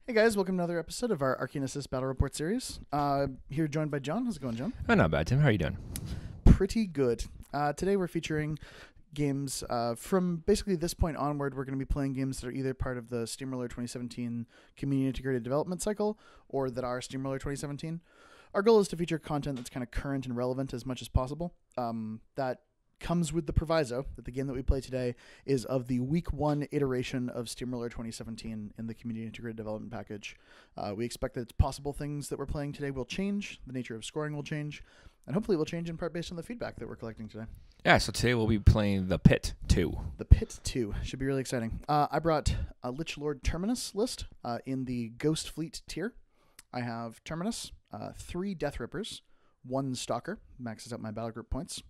Hey guys, welcome to another episode of our Arcane Battle Report series. Here joined by John. How's it going, John? Oh, not bad, Tim. How are you doing? Pretty good. Today we're featuring games from basically this point onward. We're going to be playing games that are either part of the Steamroller 2017 Community Integrated Development Cycle or that are Steamroller 2017. Our goal is to feature content that's kind of current and relevant as much as possible. That comes with the proviso that the game that we play today is of the week 1 iteration of Steamroller 2017 in the Community Integrated Development Package. We expect that it's possible things that we're playing today will change, the nature of scoring will change, and hopefully will change in part based on the feedback that we're collecting today. Yeah, so today we'll be playing The Pit 2. The Pit 2 should be really exciting. I brought a Lich Lord Terminus list in the Ghost Fleet tier. I have Terminus, 3 Death Rippers, 1 Stalker, maxes out my battle group points.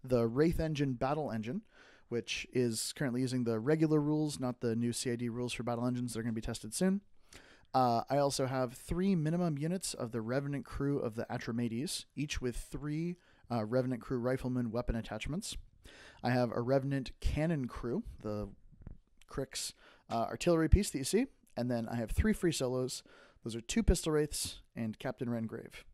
The Wraith Engine Battle Engine, which is currently using the regular rules, not the new CID rules for battle engines that are going to be tested soon. I also have 3 minimum units of the Revenant Crew of the Atromades, each with 3 Revenant Crew Rifleman weapon attachments. I have a Revenant Cannon Crew, the Crix artillery piece that you see, and then I have 3 free solos. Those are 2 Pistol Wraiths and Captain Rengrave.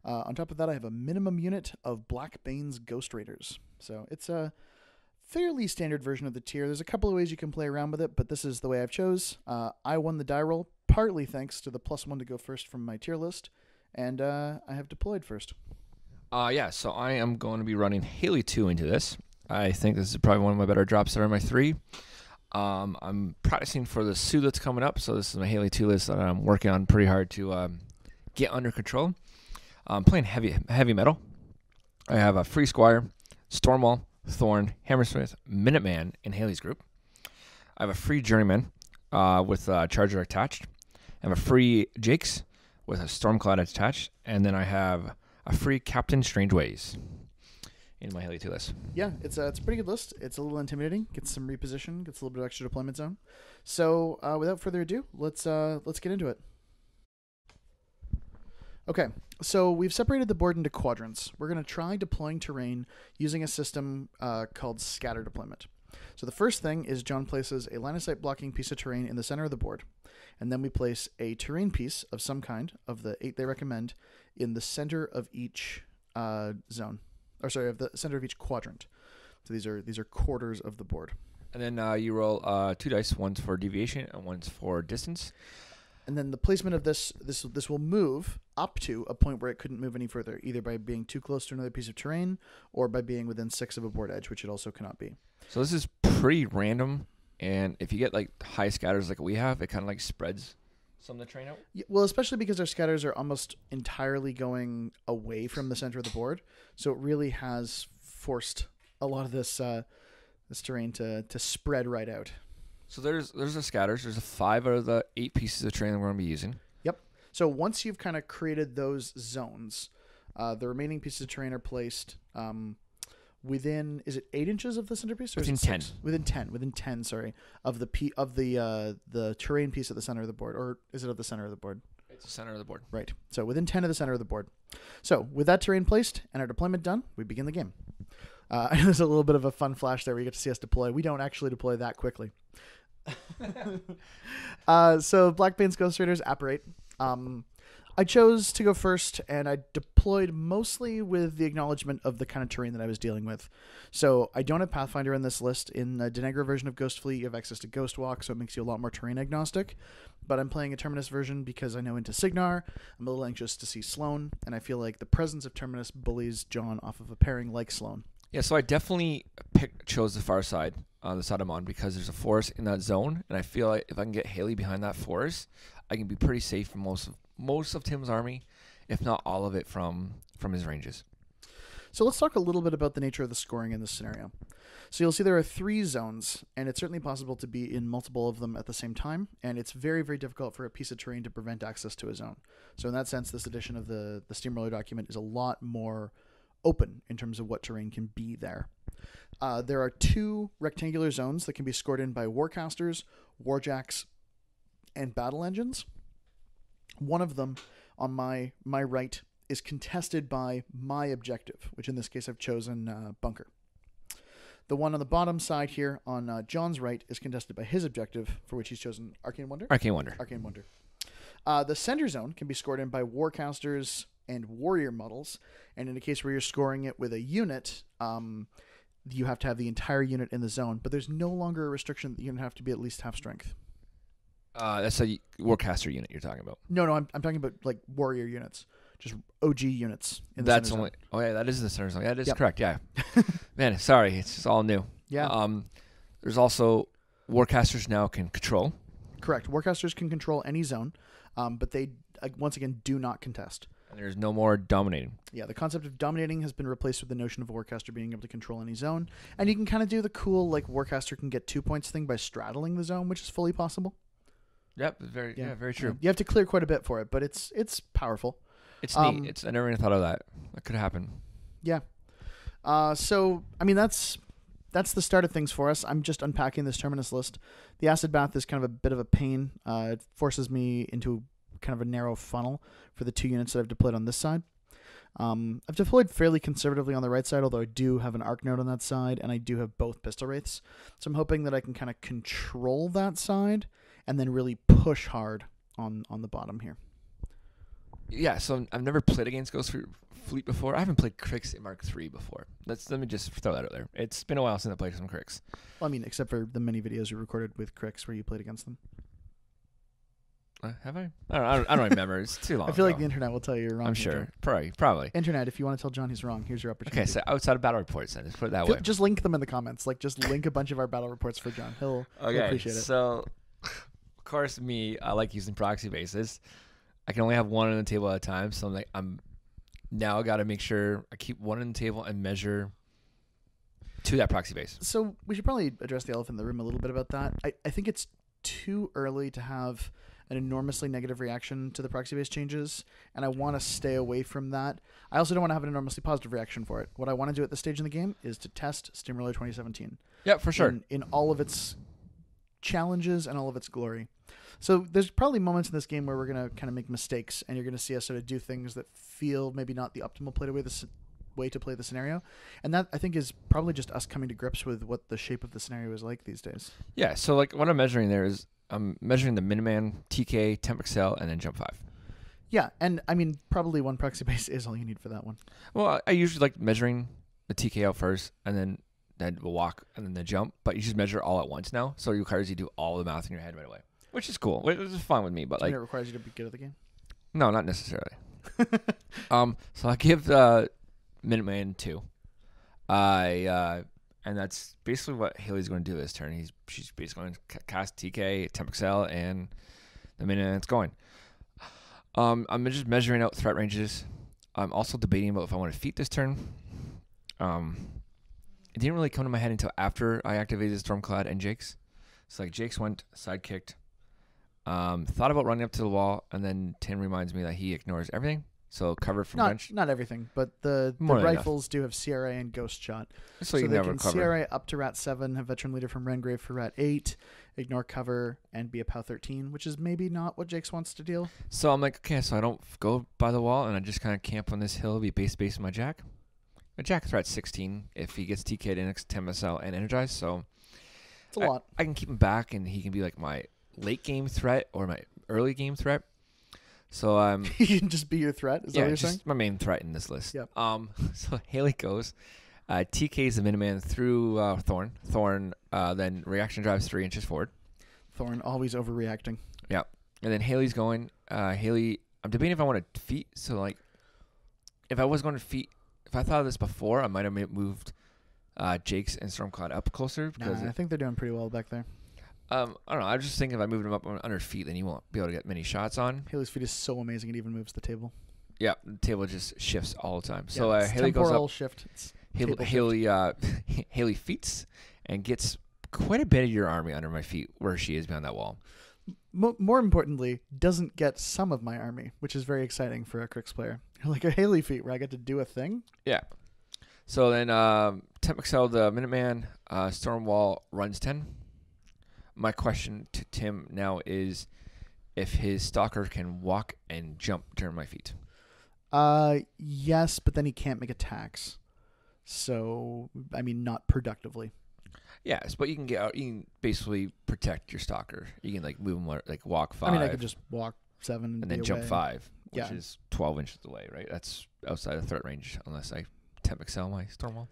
On top of that, I have a minimum unit of Black Bane's Ghost Raiders. So it's a fairly standard version of the tier. There's a couple of ways you can play around with it, but this is the way I've chose. I won the die roll, partly thanks to the +1 to go first from my tier list, and I have deployed first. So I am going to be running Haley2 into this. I think this is probably one of my better drops that are in my 3. I'm practicing for the suit that's coming up, so this is my Haley2 list that I'm working on pretty hard to get under control. I'm playing heavy metal. I have a Free Squire, Stormwall, Thorn, Hammersmith, Minuteman in Haley's group. I have a free Journeyman with a Charger attached. I have a free Jakes with a Stormcloud attached. And then I have a free Captain Strangeways in my Haley2 list. Yeah, it's a pretty good list. It's a little intimidating. Gets some reposition, gets a little bit of extra deployment zone. So without further ado, let's get into it. Okay, so we've separated the board into quadrants. We're going to try deploying terrain using a system called scatter deployment. So the first thing is John places a line of sight blocking piece of terrain in the center of the board, and then we place a terrain piece of some kind, of the 8 they recommend, in the center of each of the center of each quadrant. So these are quarters of the board. And then you roll 2 dice, one's for deviation and one's for distance. And then the placement of this will move up to a point where it couldn't move any further, either by being too close to another piece of terrain or by being within 6 of a board edge, which it also cannot be. So this is pretty random, and if you get like high scatters like we have, it kind of like spreads some of the terrain out. Yeah, well, especially because our scatters are almost entirely going away from the center of the board, so it really has forced a lot of this terrain to spread right out. So there's the scatters. There's 5 out of the 8 pieces of terrain that we're going to be using. Yep. So once you've kind of created those zones, the remaining pieces of terrain are placed within, is it 8 inches of the centerpiece? Or Within 10. Within 10, sorry, of the terrain piece at the center of the board. Or is it at the center of the board? It's the center of the board. Right. So within 10 of the center of the board. So with that terrain placed and our deployment done, we begin the game. There's a little bit of a fun flash there where you get to see us deploy. We don't actually deploy that quickly. So Black Bane's Ghost Raiders apparate. I chose to go first, and I deployed mostly with the acknowledgement of the kind of terrain that I was dealing with. So I don't have Pathfinder in this list. In the Denegro version of Ghost Fleet, you have access to Ghost Walk, so it makes you a lot more terrain agnostic. But I'm playing a Terminus version because I know into Signar. I'm a little anxious to see Sloan, and I feel like the presence of Terminus bullies John off of a pairing like Sloan. Yeah, so I definitely chose the far side on the side I'm on because there's a forest in that zone, and I feel like if I can get Haley behind that forest, I can be pretty safe from most of Tim's army, if not all of it from his ranges. So let's talk a little bit about the nature of the scoring in this scenario. So you'll see there are 3 zones, and it's certainly possible to be in multiple of them at the same time, and it's very, very difficult for a piece of terrain to prevent access to a zone. So in that sense, this edition of the Steamroller document is a lot more open in terms of what terrain can be there. There are 2 rectangular zones that can be scored in by Warcasters, Warjacks, and Battle Engines. One of them on my right is contested by my objective, which in this case I've chosen Bunker. The one on the bottom side here on John's right is contested by his objective, for which he's chosen Arcane Wonder. Arcane Wonder. Arcane Wonder. The center zone can be scored in by Warcasters and Warrior models, and in a case where you're scoring it with a unit, you have to have the entire unit in the zone, but there's no longer a restriction that the unit have to be at least half strength. That's a Warcaster unit you're talking about. No, I'm talking about like Warrior units, just OG units. In the That's center only. zone. Oh yeah, that is the center zone. Yeah, that is Yep. correct. Yeah. Man, sorry, it's just all new. Yeah. There's also Warcasters now can control. Correct. Warcasters can control any zone, but they once again do not contest. And there's no more dominating. Yeah, the concept of dominating has been replaced with the notion of Warcaster being able to control any zone. And you can kind of do the cool, like, Warcaster can get 2 points thing by straddling the zone, which is fully possible. Yep, very very true. You have to clear quite a bit for it, but it's powerful. It's neat. I never even thought of that. That could happen. Yeah. So, I mean, that's the start of things for us. I'm just unpacking this Terminus list. The Acid Bath is kind of a bit of a pain. It forces me into kind of a narrow funnel for the 2 units that I've deployed on this side. I've deployed fairly conservatively on the right side, although I do have an arc node on that side, and I do have both pistol wraiths. So I'm hoping that I can kind of control that side and then really push hard on the bottom here. Yeah, so I've never played against Ghost Fleet before. I haven't played Crix in Mark III before. Let me just throw that out there. It's been a while since I played some Crix. Well, I mean, except for the many videos you recorded with Crix where you played against them. Have I? I don't remember. It's too long. I feel ago. like the internet will tell you you're wrong. I'm sure. Probably. Internet, if you want to tell John he's wrong, here's your opportunity. Okay, so outside of battle reports, then just put it that way. Just link them in the comments. Like, just link a bunch of our battle reports for John. He'll appreciate it. So, of course, I like using proxy bases. I can only have one on the table at a time, so I'm now got to make sure I keep one on the table and measure to that proxy base. So we should probably address the elephant in the room a little bit about that. I think it's too early to have an enormously negative reaction to the proxy base changes, and I want to stay away from that. I also don't want to have an enormously positive reaction for it. What I want to do at this stage in the game is to test Steamroller 2017. Yeah, for sure. In all of its challenges and all of its glory. So there's probably moments in this game where we're going to kind of make mistakes, and you're going to see us sort of do things that feel maybe not the optimal way to play the scenario. And that, I think, is probably just us coming to grips with what the shape of the scenario is like these days. Yeah, so like what I'm measuring there is I'm measuring the Miniman, TK, Temp Excel, and then Jump 5. Yeah, and I mean, probably one proxy base is all you need for that one. Well, I usually like measuring the TK out first, and then the walk, and then the jump, but you just measure all at once now, so it requires you to do all the math in your head right away, which is cool. Which is fine with me, but like... it requires you to be good at the game? No, not necessarily. So I give Minuteman 2. And that's basically what Haley's going to do this turn. She's basically going to cast TK, Temp Excel, and the Minuteman's going. I'm just measuring out threat ranges. I'm also debating about if I want to defeat this turn. It didn't really come to my head until after I activated Stormclad and Jake's. So like Jake's went, side kicked. Thought about running up to the wall, and then Tim reminds me that he ignores everything. So cover from bench. Not everything, but the rifles do have CRA and Ghost Shot. So you they can cover. CRA up to Rat 7, have Veteran Leader from Rengrave for Rat 8, ignore cover, and be a POW 13, which is maybe not what Jake's wants to deal. So I'm like, okay, so I don't go by the wall, and I just kind of camp on this hill, be base with my Jack. My Jack threat 16 if he gets TK'd in MSL and energized, so it's a lot. I can keep him back, and he can be like my late game threat or my early game threat. So you can just be your threat. Is that what you're saying? My main threat in this list. Yep. So Haley goes, TK's the Minuteman through Thorn. Thorn then reaction drives 3 inches forward. Thorn always overreacting. Yeah, and then Haley's going. Haley, I'm debating if I want to defeat. So like, if I was going to defeat, if I thought of this before, I might have moved Jake's and Stormcloud up closer because I think they're doing pretty well back there. I don't know. I was just thinking if I moved him up under feet, then you won't be able to get many shots on. Haley's feet is so amazing; it even moves the table. Yeah, the table just shifts all the time. Yeah, So Haley goes up. Shift. Haley feats and gets quite a bit of your army under my feet where she is behind that wall. More importantly, doesn't get some of my army, which is very exciting for a Crix player. Like a Haley feat where I get to do a thing. Yeah. So then Temp Excel, the Minuteman, Stormwall runs 10. My question to Tim now is if his Stalker can walk and jump during my feet. Yes, but then he can't make attacks. So, I mean, not productively. Yes, but you can get out. You can basically protect your stalker. You can like move him like walk 5. I mean, I could just walk 7 and then jump 5, which Yeah. is 12 inches away. Right, that's outside of threat range unless I temp excel my Stormwall.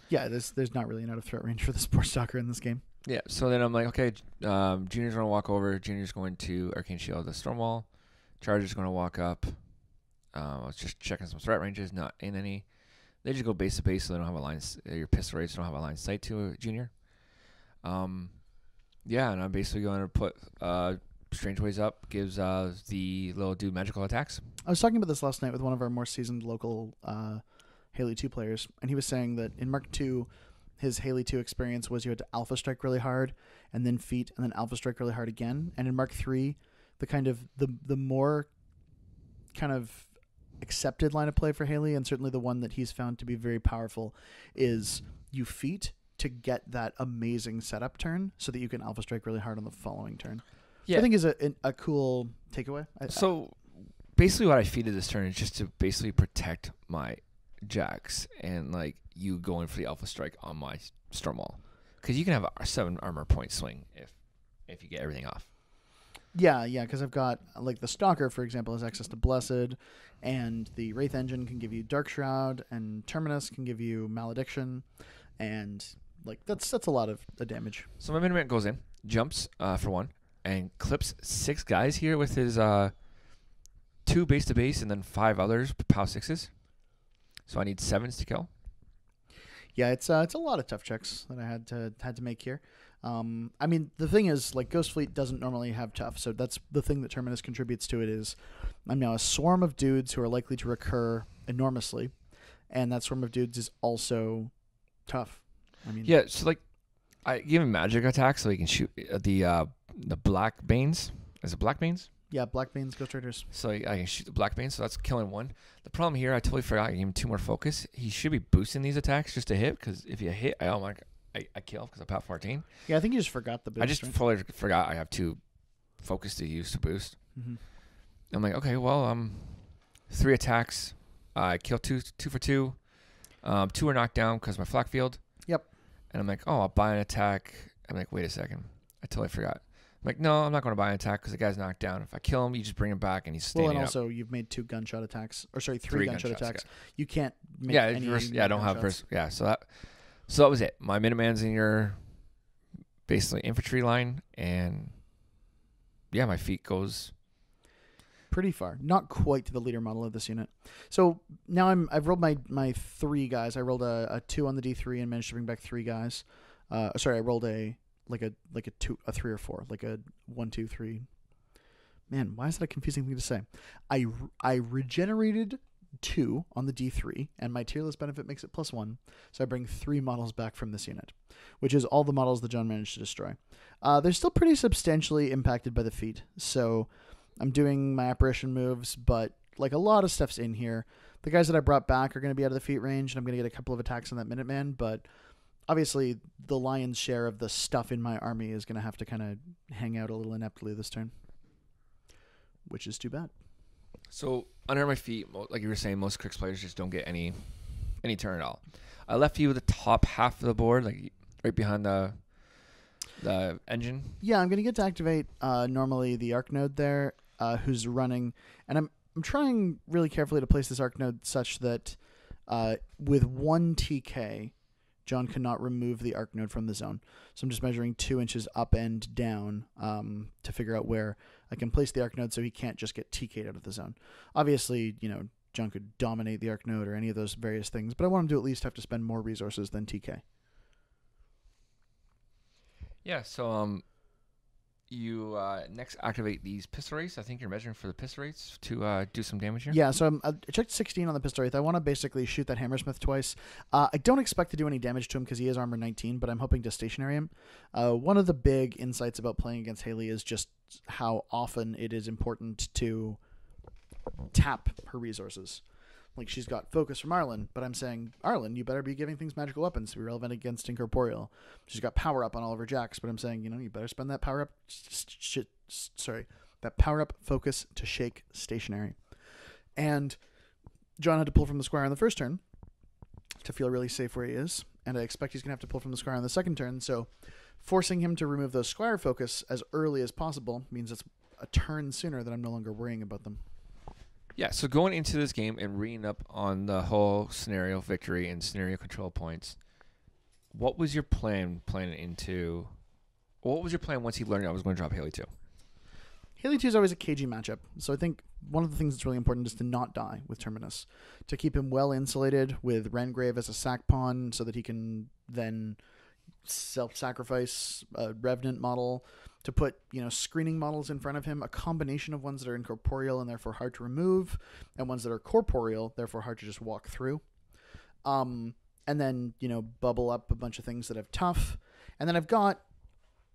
Yeah, there's not really an out of threat range for the sports stalker in this game. Yeah, so then I'm like, okay, Junior's going to walk over. Junior's going to Arcane Shield the Stormwall. Charger's going to walk up. I was just checking some threat ranges, not in any. They just go base to base, so they don't have a line. Your pistol rates don't have a line of sight to a Junior. Yeah, and I'm basically going to put Strange Ways up, gives the little dude magical attacks. I was talking about this last night with one of our more seasoned local Haley2 players, and he was saying that in Mark II, his Haley2 experience was you had to alpha strike really hard, and then feat, and then alpha strike really hard again. And in Mark III, the more kind of accepted line of play for Haley, and certainly the one that he's found to be very powerful, is you feat to get that amazing setup turn so that you can alpha strike really hard on the following turn. Yeah, I think is a cool takeaway. Basically what I feeded this turn is just to basically protect my jacks and like you going for the alpha strike on my Stormwall, because you can have a 7 armor point swing if you get everything off. Yeah, because I've got, like, the Stalker, for example, has access to Blessed, and the Wraith Engine can give you Dark Shroud, and Terminus can give you Malediction, and, like, that's a lot of the damage. So my Miniman goes in, jumps for 1, and clips 6 guys here with his 2 base to base and then 5 others, POW 6s. So I need 7s to kill. Yeah, it's a lot of tough checks that I had to make here. I mean, the thing is, like, Ghost Fleet doesn't normally have tough, so that's the thing that Terminus contributes to it is I'm now a swarm of dudes who are likely to recur enormously, and that swarm of dudes is also tough. I mean, yeah, so like I give him magic attack so he can shoot the Black Banes. Is it Black Banes? Yeah, Black Banes, Ghost Raiders. So I can shoot the Black Banes, so that's killing 1. The problem here, I totally forgot I gave him 2 more focus. He should be boosting these attacks just to hit, because if you hit, I kill because I POW 14. Yeah, I think you just forgot the boost. I just fully forgot I have 2 focus to use to boost. Mm-hmm. I'm like, okay, well, 3 attacks. I kill 2 for 2. 2 are knocked down because my flak field. Yep. And I'm like, oh, I'll buy an attack. I'm like, wait a second. I totally forgot. I'm like, no, I'm not going to buy an attack because the guy's knocked down. If I kill him, you just bring him back and he's standing up. Well, and also you've made 2 gunshot attacks, or sorry, 3 gunshot attacks. Yeah. You can't make any. I don't have first. Yeah, so that was it. My Minuteman's in your basically infantry line, and yeah, my feet goes pretty far. Not quite to the leader model of this unit. So now I've rolled my 3 guys. I rolled a 2 on the D3 and managed to bring back 3 guys. Sorry, I rolled a 3 or 4, like a 1, 2, 3. Man, why is that a confusing thing to say? I regenerated 2 on the D3, and my tier list benefit makes it +1, so I bring 3 models back from this unit, which is all the models that John managed to destroy. They're still pretty substantially impacted by the feat, so I'm doing my apparition moves, but like a lot of stuff's in here. The guys that I brought back are going to be out of the feat range, and I'm going to get a couple of attacks on that Minuteman, but obviously the lion's share of the stuff in my army is going to have to kind of hang out a little ineptly this turn, which is too bad. So under my feet, like you were saying, most Crix players just don't get any turn at all. I left you with the top half of the board, like right behind the engine. Yeah, I'm going to get to activate normally the arc node there, who's running, and I'm trying really carefully to place this arc node such that with 1 TK, John cannot remove the arc node from the zone. So I'm just measuring 2 inches up and down to figure out where I can place the arc node so he can't just get TK'd out of the zone. Obviously, John could dominate the arc node or any of those various things, but I want him to at least have to spend more resources than TK. Yeah, so you next activate these pistol rates. I think you're measuring for the pistol rates to do some damage here. Yeah, so I checked 16 on the pistol rate. I want to basically shoot that Hammersmith twice. I don't expect to do any damage to him because he is armor 19, but I'm hoping to stationary him. One of the big insights about playing against Haley is just how often it is important to tap her resources. Like, she's got focus from Arlen, but I'm saying, Arlen, you better be giving things magical weapons to be relevant against Incorporeal. She's got power up on all of her jacks, but I'm saying, you better spend that power up that power up focus to shake stationary. And John had to pull from the squire on the first turn to feel really safe where he is. and I expect he's going to have to pull from the Squire on the second turn, so forcing him to remove those Squire focus as early as possible means it's a turn sooner that I'm no longer worrying about them. Yeah, so going into this game and reading up on the whole scenario victory and scenario control points, what was your plan What was your plan once he learned I was going to drop Haley 2? Haley 2 is always a cagey matchup, so I think one of the things that's really important is to not die with Terminus, to keep him well insulated with Rengrave as a sack pawn so that he can then self-sacrifice a Revenant model, to put screening models in front of him, a combination of ones that are incorporeal and therefore hard to remove, and ones that are corporeal, therefore hard to just walk through. And then, bubble up a bunch of things that have tough. And then I've got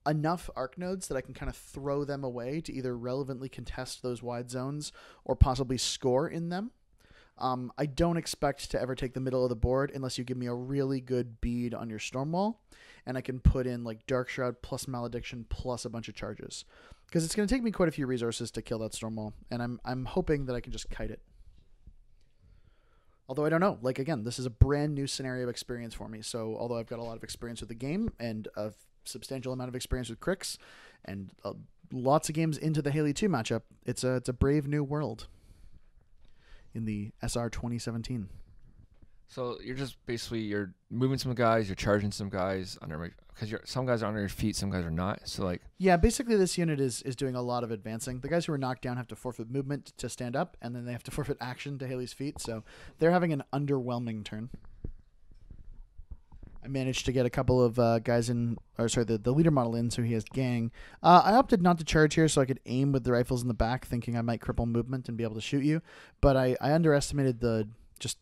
enough arc nodes that I can kind of throw them away to either relevantly contest those wide zones or possibly score in them. I don't expect to ever take the middle of the board unless you give me a really good bead on your Stormwall, and I can put in like Dark Shroud plus Malediction plus a bunch of charges, because it's going to take me quite a few resources to kill that Stormwall, and I'm hoping that I can just kite it. Although I don't know. Like, again, this is a brand new scenario experience for me, so although I've got a lot of experience with the game and a substantial amount of experience with Crix and lots of games into the Haley 2 matchup, it's a brave new world in the SR2017. So you're just basically you're moving some guys, you're charging some guys because some guys are under your feet, some guys are not. So like basically this unit is doing a lot of advancing. The guys who are knocked down have to forfeit movement to stand up, and then they have to forfeit action to Haley's feet. So they're having an underwhelming turn. I managed to get a couple of guys in, the leader model in, so he has gang. I opted not to charge here so I could aim with the rifles in the back, thinking I might cripple movement and be able to shoot you. But I underestimated the just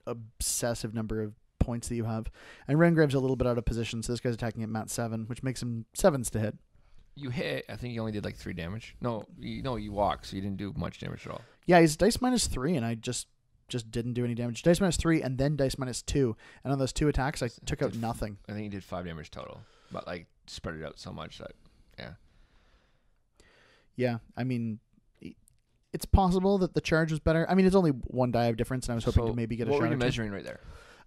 obsessive number of points that you have. And Rengrave's a little bit out of position, so this guy's attacking at mat 7, which makes him 7s to hit. You hit. I think you only did like 3 damage. No, you walked, so you didn't do much damage at all. Yeah, he's dice -3, and I just didn't do any damage. Dice -3 and then dice -2. And on those 2 attacks, I took out nothing. I think you did 5 damage total, but like spread it out so much that, yeah. Yeah, I mean, it's possible that the charge was better. I mean, it's only 1 die of difference, and I was hoping to maybe get a shot. What were you measuring right there?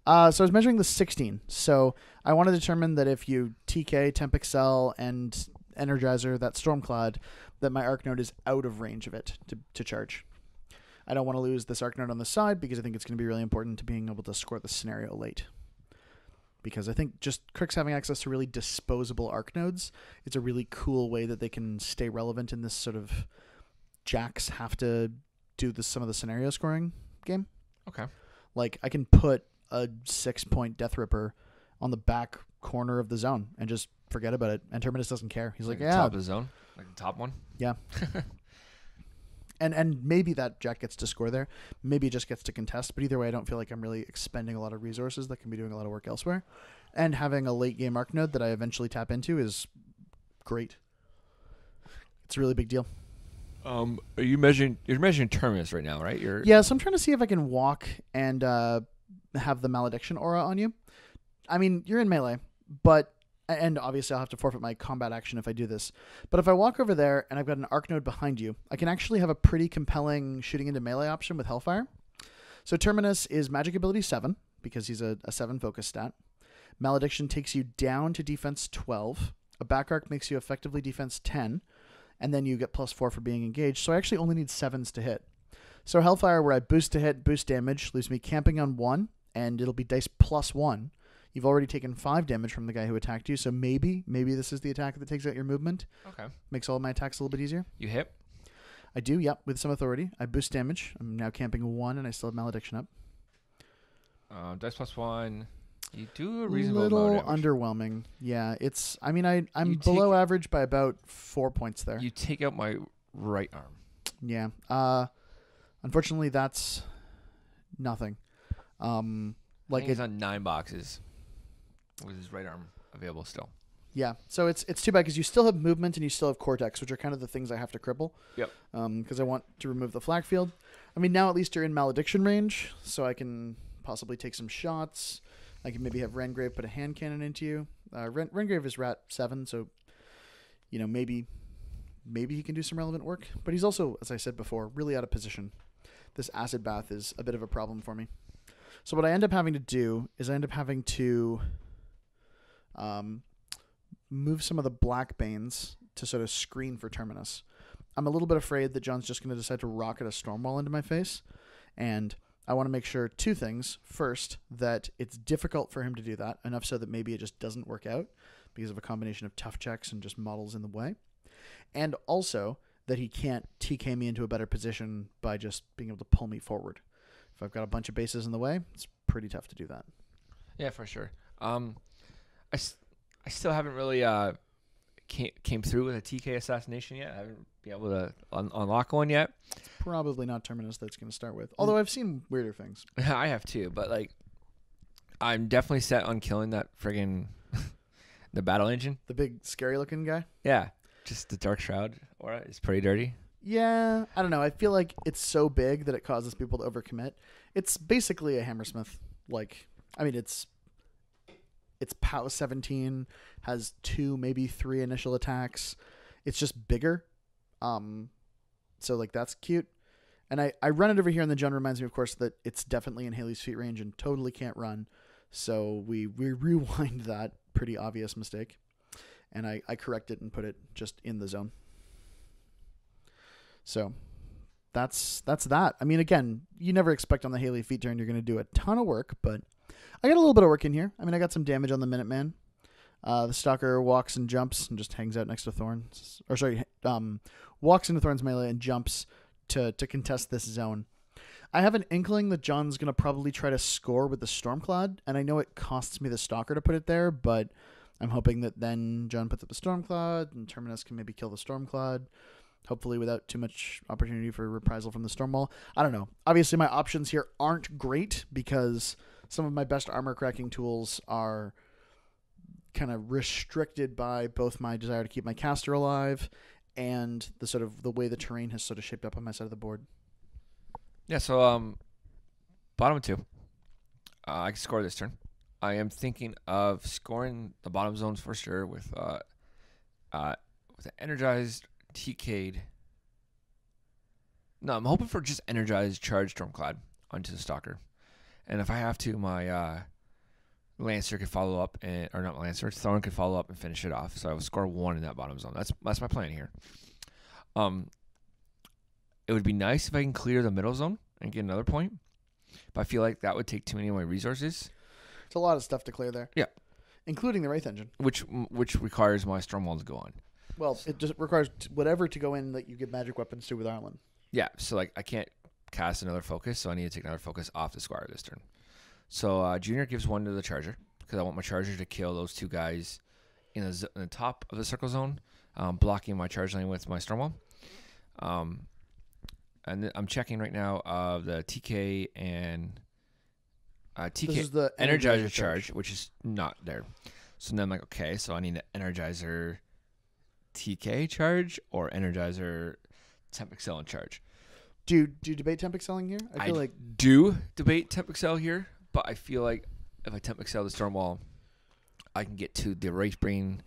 So I was measuring the 16. So I want to determine that if you TK, Temp Excel, and Energizer, that Stormcloud, that my arc node is out of range of it to charge. I don't want to lose this arc node on the side because I think it's going to be really important to being able to score the scenario late. Because I think just Crix having access to really disposable arc nodes, it's a really cool way that they can stay relevant in this sort of jacks have to do some of the scenario scoring game. Okay. Like, I can put a 6-point Death Ripper on the back corner of the zone and just forget about it. And Terminus doesn't care. He's like, yeah. Top of the zone? Like the top one? Yeah. And maybe that Jack gets to score there. Maybe it just gets to contest. But either way, I don't feel like I'm really expending a lot of resources that can be doing a lot of work elsewhere. And having a late game arc node that I eventually tap into is great. It's a really big deal. Are you measuring? You're measuring Terminus right now, right? Yeah, so I'm trying to see if I can walk and have the Malediction aura on you. I mean, you're in melee, and obviously I'll have to forfeit my combat action if I do this. But if I walk over there and I've got an arc node behind you, I can actually have a pretty compelling shooting into melee option with Hellfire. So Terminus is magic ability 7 because he's a 7 focus stat. Malediction takes you down to defense 12. A back arc makes you effectively defense 10. And then you get +4 for being engaged. So I actually only need 7s to hit. So Hellfire, where I boost to hit, boost damage, leaves me camping on 1, and it'll be dice +1. You've already taken 5 damage from the guy who attacked you, so maybe this is the attack that takes out your movement. Okay. Makes all of my attacks a little bit easier. You hit? I do, yep, with some authority. I boost damage. I'm now camping 1, and I still have Malediction up. Dice +1. You do a reasonable little amount of damage. Underwhelming. Yeah, I'm below average by about 4 points there. You take out my right arm. Yeah. Unfortunately, that's nothing. He's on 9 boxes with his right arm available still. Yeah, so it's too bad because you still have movement and you still have Cortex, which are kind of the things I have to cripple. Yep. Because I want to remove the flak field. I mean, now at least you're in Malediction range, so I can possibly take some shots. I can maybe have Rengrave put a hand cannon into you. Rengrave is rat 7, so maybe he can do some relevant work. But he's also, as I said before, really out of position. This acid bath is a bit of a problem for me. So what I end up having to do is I end up having to move some of the black banes to sort of screen for Terminus. I'm a little bit afraid that John's just going to decide to rocket a Stormwall into my face, and I want to make sure two things. First, that it's difficult for him to do that, enough so that maybe it just doesn't work out because of a combination of tough checks and just models in the way. And also that he can't TK me into a better position by just being able to pull me forward. If I've got a bunch of bases in the way, it's pretty tough to do that. Yeah, for sure. I still haven't really came through with a TK assassination yet. I haven't been able to unlock one yet. It's probably not Terminus that's going to start with. Although I've seen weirder things. I have too, but like, I'm definitely set on killing that friggin' the battle engine. The big scary looking guy? Yeah. Just the Dark Shroud aura is pretty dirty. Yeah, I don't know. I feel like it's so big that it causes people to overcommit. It's basically a Hammersmith. Like, I mean, it's POW 17, has 2, maybe 3 initial attacks. It's just bigger. So, like, that's cute. And I run it over here, and then John reminds me, of course, that it's definitely in Haley's feet range and totally can't run. So we rewind that pretty obvious mistake. And I correct it and put it just in the zone. So that's that. I mean, again, you never expect on the Haley feet turn you're going to do a ton of work, but I got a little bit of work in here. I mean, I got some damage on the Minuteman. The Stalker walks and jumps and just hangs out next to Thorn. Or sorry, walks into Thorn's melee and jumps to contest this zone. I have an inkling that John's going to probably try to score with the Stormcloud, and I know it costs me the Stalker to put it there, but I'm hoping that then John puts up the Stormcloud and Terminus can maybe kill the Stormcloud, hopefully without too much opportunity for reprisal from the Stormwall. I don't know. Obviously, my options here aren't great because some of my best armor cracking tools are kind of restricted by both my desire to keep my caster alive and the sort of the way the terrain has sort of shaped up on my side of the board. Yeah, so bottom 2. I can score this turn. I am thinking of scoring the bottom zones for sure with an energized TK'd. No, I'm hoping for just energized charged Stormcloud onto the Stalker. And if I have to, my Lancer could follow up, or not Lancer, Thorn could follow up and finish it off. So I will score 1 in that bottom zone. That's my plan here. It would be nice if I can clear the middle zone and get another point, but I feel like that would take too many of my resources. It's a lot of stuff to clear there. Yeah. Including the Wraith Engine. Which requires my Stormwall to go on. Well, it just requires whatever to go in that you get magic weapons to with Arlen. Yeah, so like I can't cast another focus, so I need to take another focus off the Squire this turn. So Junior gives 1 to the Charger, because I want my Charger to kill those 2 guys in the top of the circle zone, blocking my charge lane with my Stormwall. And I'm checking right now the TK and TK This is the Energizer charge, which is not there. So then I'm like, okay, so I need an Energizer TK charge or Energizer Temp Excel in charge. Do you debate Temp Excelling here? I feel like do debate Temp Excel here, but I feel like if I Temp Excel the Stormwall, I can get to the Wraithbane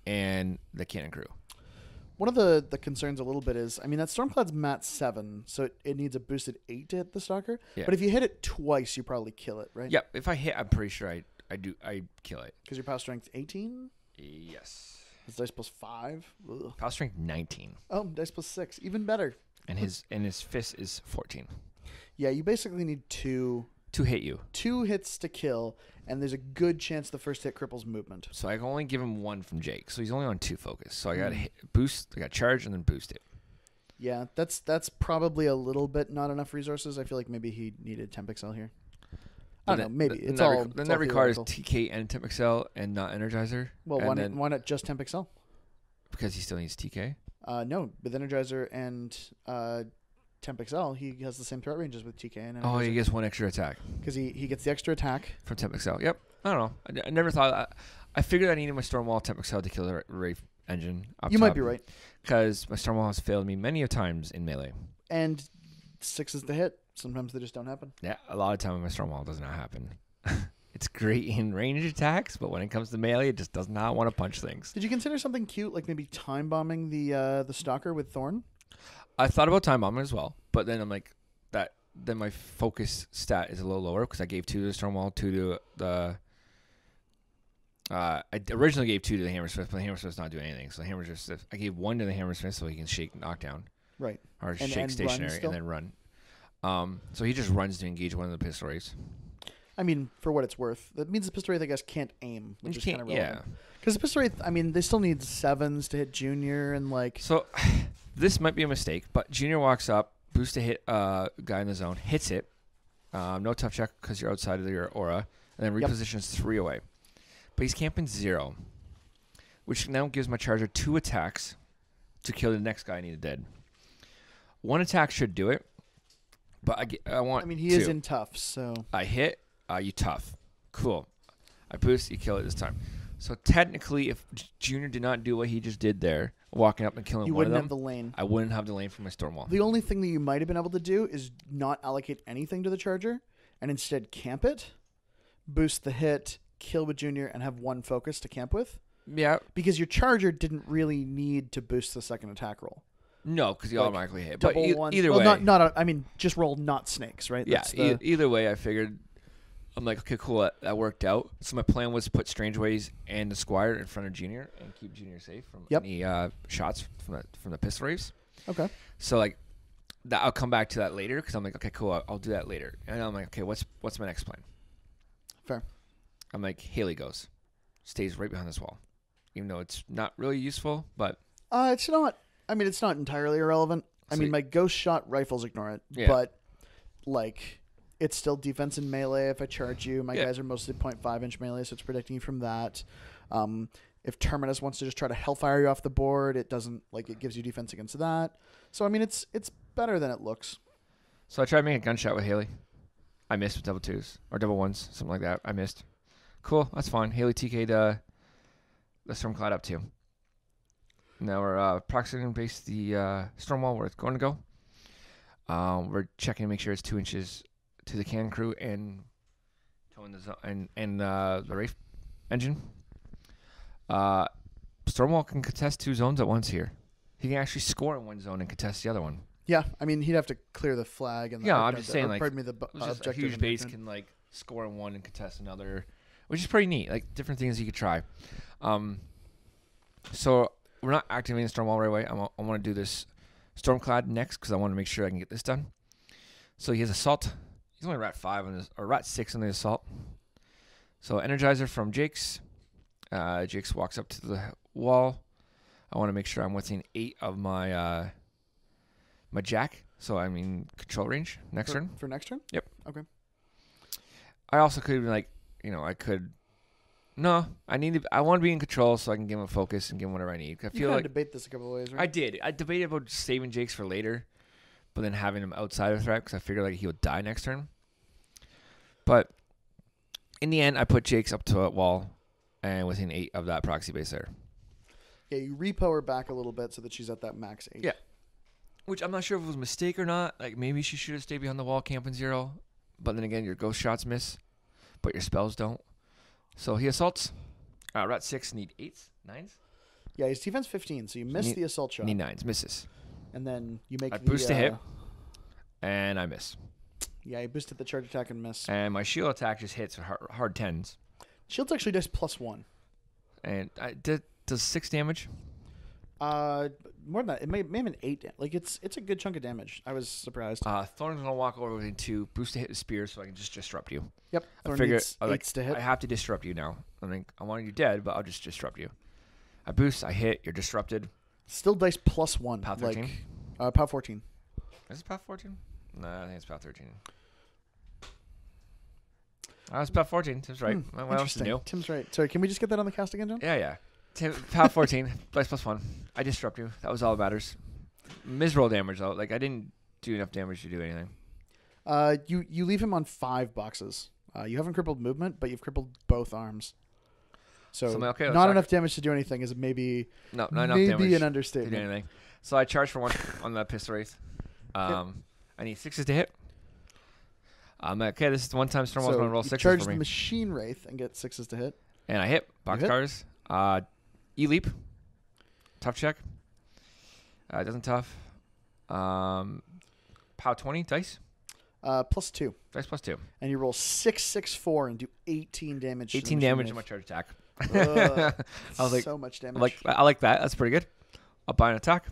and the Cannon Crew. one of the concerns a little bit is, I mean, that Stormcloud's mat 7, so it needs a boosted 8 to hit the Stalker. Yeah. But if you hit it twice, you probably kill it, right? Yeah, if I hit, I'm pretty sure I kill it. Because your power strength 18? Yes. His dice plus 5? Ugh. Power strength 19. Oh, dice plus 6. Even better. And his fist is 14. Yeah, you basically need 2 to hit you. 2 hits to kill, and there's a good chance the first hit cripples movement. So I can only give him 1 from Jake. So he's only on 2 focus. So I got to boost, I got charge, and then boost it. Yeah, that's probably a little bit not enough resources. I feel like maybe he needed Temp Excel here. I don't know. Maybe then that requires TK and Temp Excel and not Energizer. Well, why not just Temp Excel? Because he still needs TK. No, with Energizer and Temp Excel, he has the same threat ranges with TK and Energizer. Oh, he gets 1 extra attack because he gets the extra attack from Temp Excel. Yep. I don't know. I never thought. I figured I needed my Stormwall Temp Excel to kill the Wraith engine. You might be right. Because my Stormwall has failed me many times in melee. And 6 is the hit. Sometimes they just don't happen. Yeah, a lot of time my Stormwall does not happen. It's great in range attacks, but when it comes to melee, it just does not want to punch things. Did you consider something cute, like maybe time bombing the Stalker with Thorn? I thought about time bombing as well, but then I'm like, then my focus stat is a little lower because I gave 2 to the Stormwall, 2 to I originally gave 2 to the Hammersmith, but the Hammersmith's not doing anything. So the Hammersmith, I gave 1 to the Hammersmith so he can shake knockdown. Right. Or shake stationary and then run. So he just runs to engage one of the pistol rays. I mean, for what it's worth, that means the pistol wraith, I guess, can't aim, which is kind of relevant. Yeah. Because the pistol wraith, I mean, they still need 7s to hit Junior and like. So this might be a mistake, but Junior walks up, boosts to hit a guy in the zone, hits it. No tough check because you're outside of your aura, and then repositions 3 away. But he's camping 0, which now gives my charger 2 attacks to kill the next guy I need dead. 1 attack should do it, but I want. I mean, he 2. is in tough, so. I hit, you tough, cool. I boost, you kill it this time. So technically, if Junior did not do what he just did there, walking up and killing one of them, you wouldn't have the lane. I wouldn't have the lane for my storm wall. The only thing that you might have been able to do is not allocate anything to the charger, and instead camp it, boost the hit, kill with Junior, and have 1 focus to camp with. Yeah. Because your charger didn't really need to boost the second attack roll. No, because you automatically hit. But Double either well, way. I mean, just roll not snakes, right? Yeah, either way, I figured, I'm like, okay, cool, that worked out. So my plan was to put Strangeways and the Squire in front of Junior and keep Junior safe from any shots from the pistol raves. Okay. So, like, I'll come back to that later because I'm like, okay, cool, I'll do that later. And I'm like, okay, what's my next plan? Fair. I'm like, Haley goes. Stays right behind this wall. Even though it's not really useful, but... It's not... I mean, it's not entirely irrelevant. I mean, my ghost shot rifles ignore it, but, like, it's still defense and melee if I charge you. My guys are mostly 0.5-inch melee, so it's protecting you from that. If Terminus wants to just try to hellfire you off the board, it doesn't, like, it gives you defense against that. So, I mean, it's better than it looks. So I tried making a gunshot with Haley. I missed with double 2s, or double 1s, something like that. I missed. Cool, that's fine. Haley TK'd the Stormcloud up too. Now we're proximity base the storm wall where it's going to go. We're checking to make sure it's 2 inches to the cannon crew and towing the the Wraith engine. Stormwall can contest 2 zones at once here. He can actually score in 1 zone and contest the other one. Yeah, I mean, he'd have to clear the flag. And I'm just saying, like, objective. A huge base can, like, score in 1 and contest another, which is pretty neat. Like, different things you could try. So we're not activating the Stormwall right away. I want to do this Stormcloud next because I want to make sure I can get this done. So he has Assault. He's only Rat 5 on or Rat 6 on the Assault. So Energizer from Jake's. Jake's walks up to the wall. I want to make sure I'm within 8 of my my Jack. So I mean control range next turn. For next turn? Yep. Okay. I also could be like, I could. No, I want to be in control so I can give him a focus and give him whatever I need. I feel like debate this a couple of ways, right? I did. I debated about saving Jake's for later, but then having him outside of threat because I figured like he'll die next turn. But in the end, I put Jake's up to a wall and within 8 of that proxy base there. Yeah, you repo her back a little bit so that she's at that max 8. Yeah. Which I'm not sure if it was a mistake or not. Like maybe she should have stayed behind the wall camping 0. But then again, your ghost shots miss, but your spells don't. So he assaults. Rat 6 need 8s, 9s. Yeah, he's defense 15, so you miss the assault shot. Need 9s, misses. And then you make I boost a hit, and I miss. Yeah, you boosted the charge attack and miss. And my shield attack just hits hard 10s. Shield's actually does +1. And does 6 damage? More than that. It may have been 8. Like it's a good chunk of damage. I was surprised. Thorn's gonna walk over within 2, boost to hit the spear, so I can just disrupt you. Yep. I figure 8s to hit. I have to disrupt you now. I think I want you dead, but I'll just disrupt you. I boost, I hit, you're disrupted. Still dice +1. POW 13. POW 14. Is it POW 14? No, I think it's POW 13. It's POW 14. Tim's right. What else is new? Tim's right. Sorry, can we just get that on the cast again, John? Yeah. POW 14, dice +1. I disrupt you. That was all that matters. Miserable damage though. Like I didn't do enough damage to do anything. You leave him on 5 boxes. You haven't crippled movement, but you've crippled both arms. So not enough damage to do anything is maybe not enough damage an understatement. To do anything. So I charge for 1 on the pistol wraith. I need 6s to hit. Okay, this is the one time Stormwall's going to roll 6s for me. Charge the machine wraith and get 6s to hit. And I hit boxcars. E-leap. Tough check. Doesn't tough. POW 20 dice. +2. Dice +2. And you roll 6, 6, 4 and do 18 damage. 18 damage on my charge attack. Ugh, I was like, so much damage. I like that. That's pretty good. I'll buy an attack.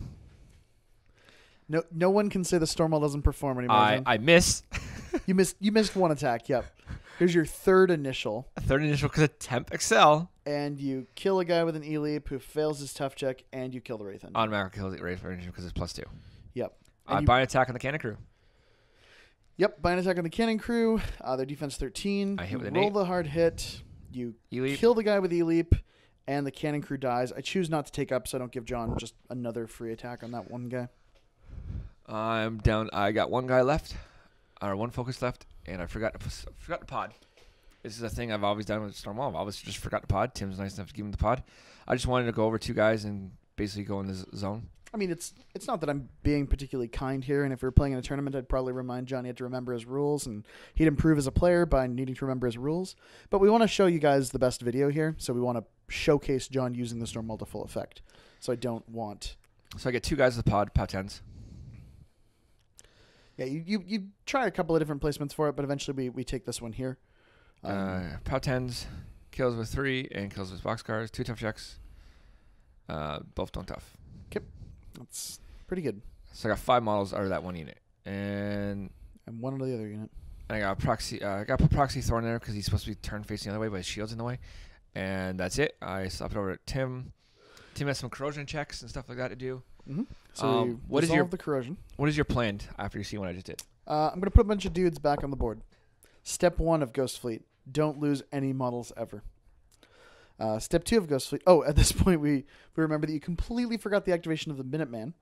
No one can say the Stormwall doesn't perform anymore. I miss. You missed one attack. Yep. Here's your third initial. A third initial because of Temp Excel. And you kill a guy with an E-Leap who fails his tough check, and you kill the Wraith Engine. Automatically kills the Wraith Engine because it's +2. Yep. I buy an attack on the Cannon Crew. Yep, buy an attack on the Cannon Crew. Their defense 13. I hit with an roll 8. the hard hit. You E-Leap. kill the guy with E-Leap, and the Cannon Crew dies. I choose not to take up, so I don't give John just another free attack on that one guy. I'm down. I got one guy left, or one focus left, and I forgot the pod. This is a thing I've always done with Stormwall. I've always just forgot the pod. Tim's nice enough to give him the pod. I just wanted to go over 2 guys and basically go in the zone. I mean, it's not that I'm being particularly kind here, and if we were playing in a tournament, I'd probably remind John he had to remember his rules, and he'd improve as a player by needing to remember his rules. But we want to show you guys the best video here, so we want to showcase John using the Stormwall to full effect. So I don't want... So I get 2 guys with the pod, POW 10s. Yeah, you try a couple of different placements for it, but eventually we take this one here. POW 10s, kills with 3, and kills with boxcars, 2 tough checks. Both don't tough. Okay. That's pretty good. So I got 5 models out of that one unit. And one out of the other unit. I got proxy. I got put proxy Thorn there because he's supposed to be turned facing the other way, but his shield's in the way. And that's it. I swap it over to Tim. Tim has some corrosion checks and stuff like that to do. Mm-hmm. So what is your the corrosion? What is your plan after you see what I just did? I'm going to put a bunch of dudes back on the board. Step 1 of Ghost Fleet. Don't lose any models ever. Step 2 of Ghost Fleet. Oh, at this point, we remember that you completely forgot the activation of the Minuteman,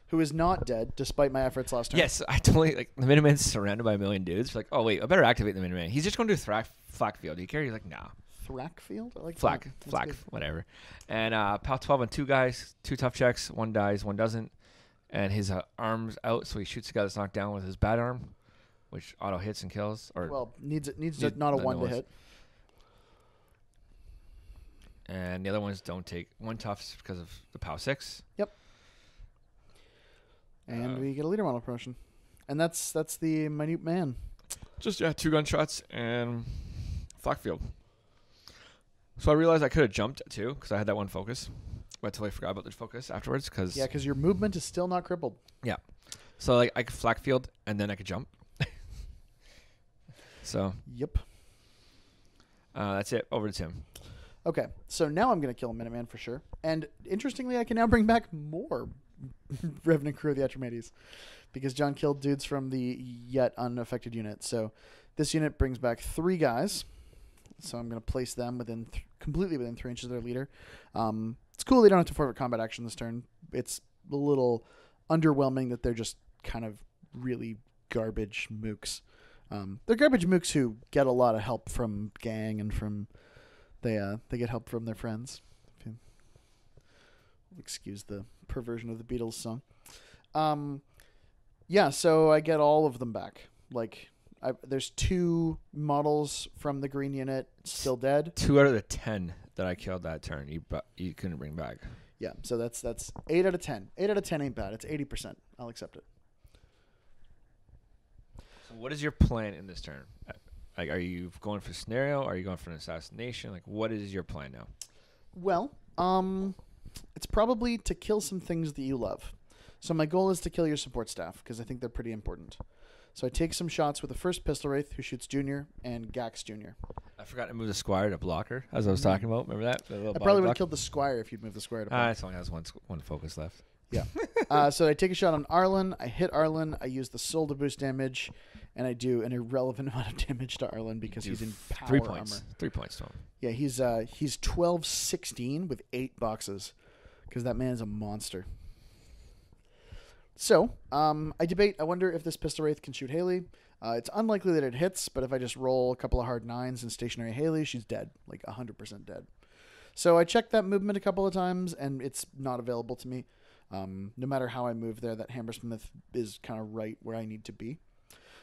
who is not dead, despite my efforts last turn. Yes, I totally... Like, the Minuteman's surrounded by a million dudes. It's like, oh, wait, I better activate the Minuteman. He's just going to do flak field. Do you care? He's like, nah. Thrack field? I like flak, good. whatever. And POW 12 on 2 guys, 2 tough checks. 1 dies, 1 doesn't. And his arm's out, so he shoots the guy that's knocked down with his bad arm, which auto hits and kills. Or needs not a 1 to hit. And the other ones don't take 1 tough because of the POW 6. Yep. And we get a leader model promotion. And that's the minute man. Just 2 gunshots and flak field. So I realized I could have jumped too because I had that 1 focus. But I totally forgot about the focus afterwards because because your movement is still not crippled. Yeah. So like I could flak field and then I could jump. So yep. That's it. Over to Tim. Okay, so now I'm going to kill a Minuteman for sure. And interestingly, I can now bring back more Revenant Crew of the Atramedes because John killed dudes from the yet unaffected unit. So this unit brings back 3 guys. So I'm going to place them completely within 3 inches of their leader. It's cool they don't have to forfeit combat action this turn. It's a little underwhelming that they're just kind of really garbage mooks. They're garbage mooks who get a lot of help from gang and from... They get help from their friends. Excuse the perversion of the Beatles song. So I get all of them back. Like, there's 2 models from the green unit still dead. 2 out of the 10 that I killed that turn, you couldn't bring back. Yeah, so that's 8 out of 10. 8 out of 10 ain't bad. It's 80%. I'll accept it. So what is your plan in this turn? Like, are you going for scenario? Are you going for an assassination? Like, what is your plan now? Well, it's probably to kill some things that you love. So my goal is to kill your support staff because I think they're pretty important. So I take some shots with the first Pistol Wraith who shoots Junior and Gax Junior. I forgot to move the Squire to blocker, as I was talking about. Remember that? I probably would have killed the Squire if you'd moved the Squire to block. It only has one focus left. Yeah. So I take a shot on Arlen. I hit Arlen. I use the soul to boost damage, and I do an irrelevant amount of damage to Arlen because he's in power 3 points. armor. 3 points to him. Yeah, he's 12-16 with 8 boxes because that man is a monster. So I debate. I wonder if this Pistol Wraith can shoot Haley. It's unlikely that it hits, but if I just roll a couple of hard 9s and stationary Haley, she's dead, like 100% dead. So I checked that movement a couple of times, and it's not available to me. No matter how I move there, that Hammersmith is kind of right where I need to be.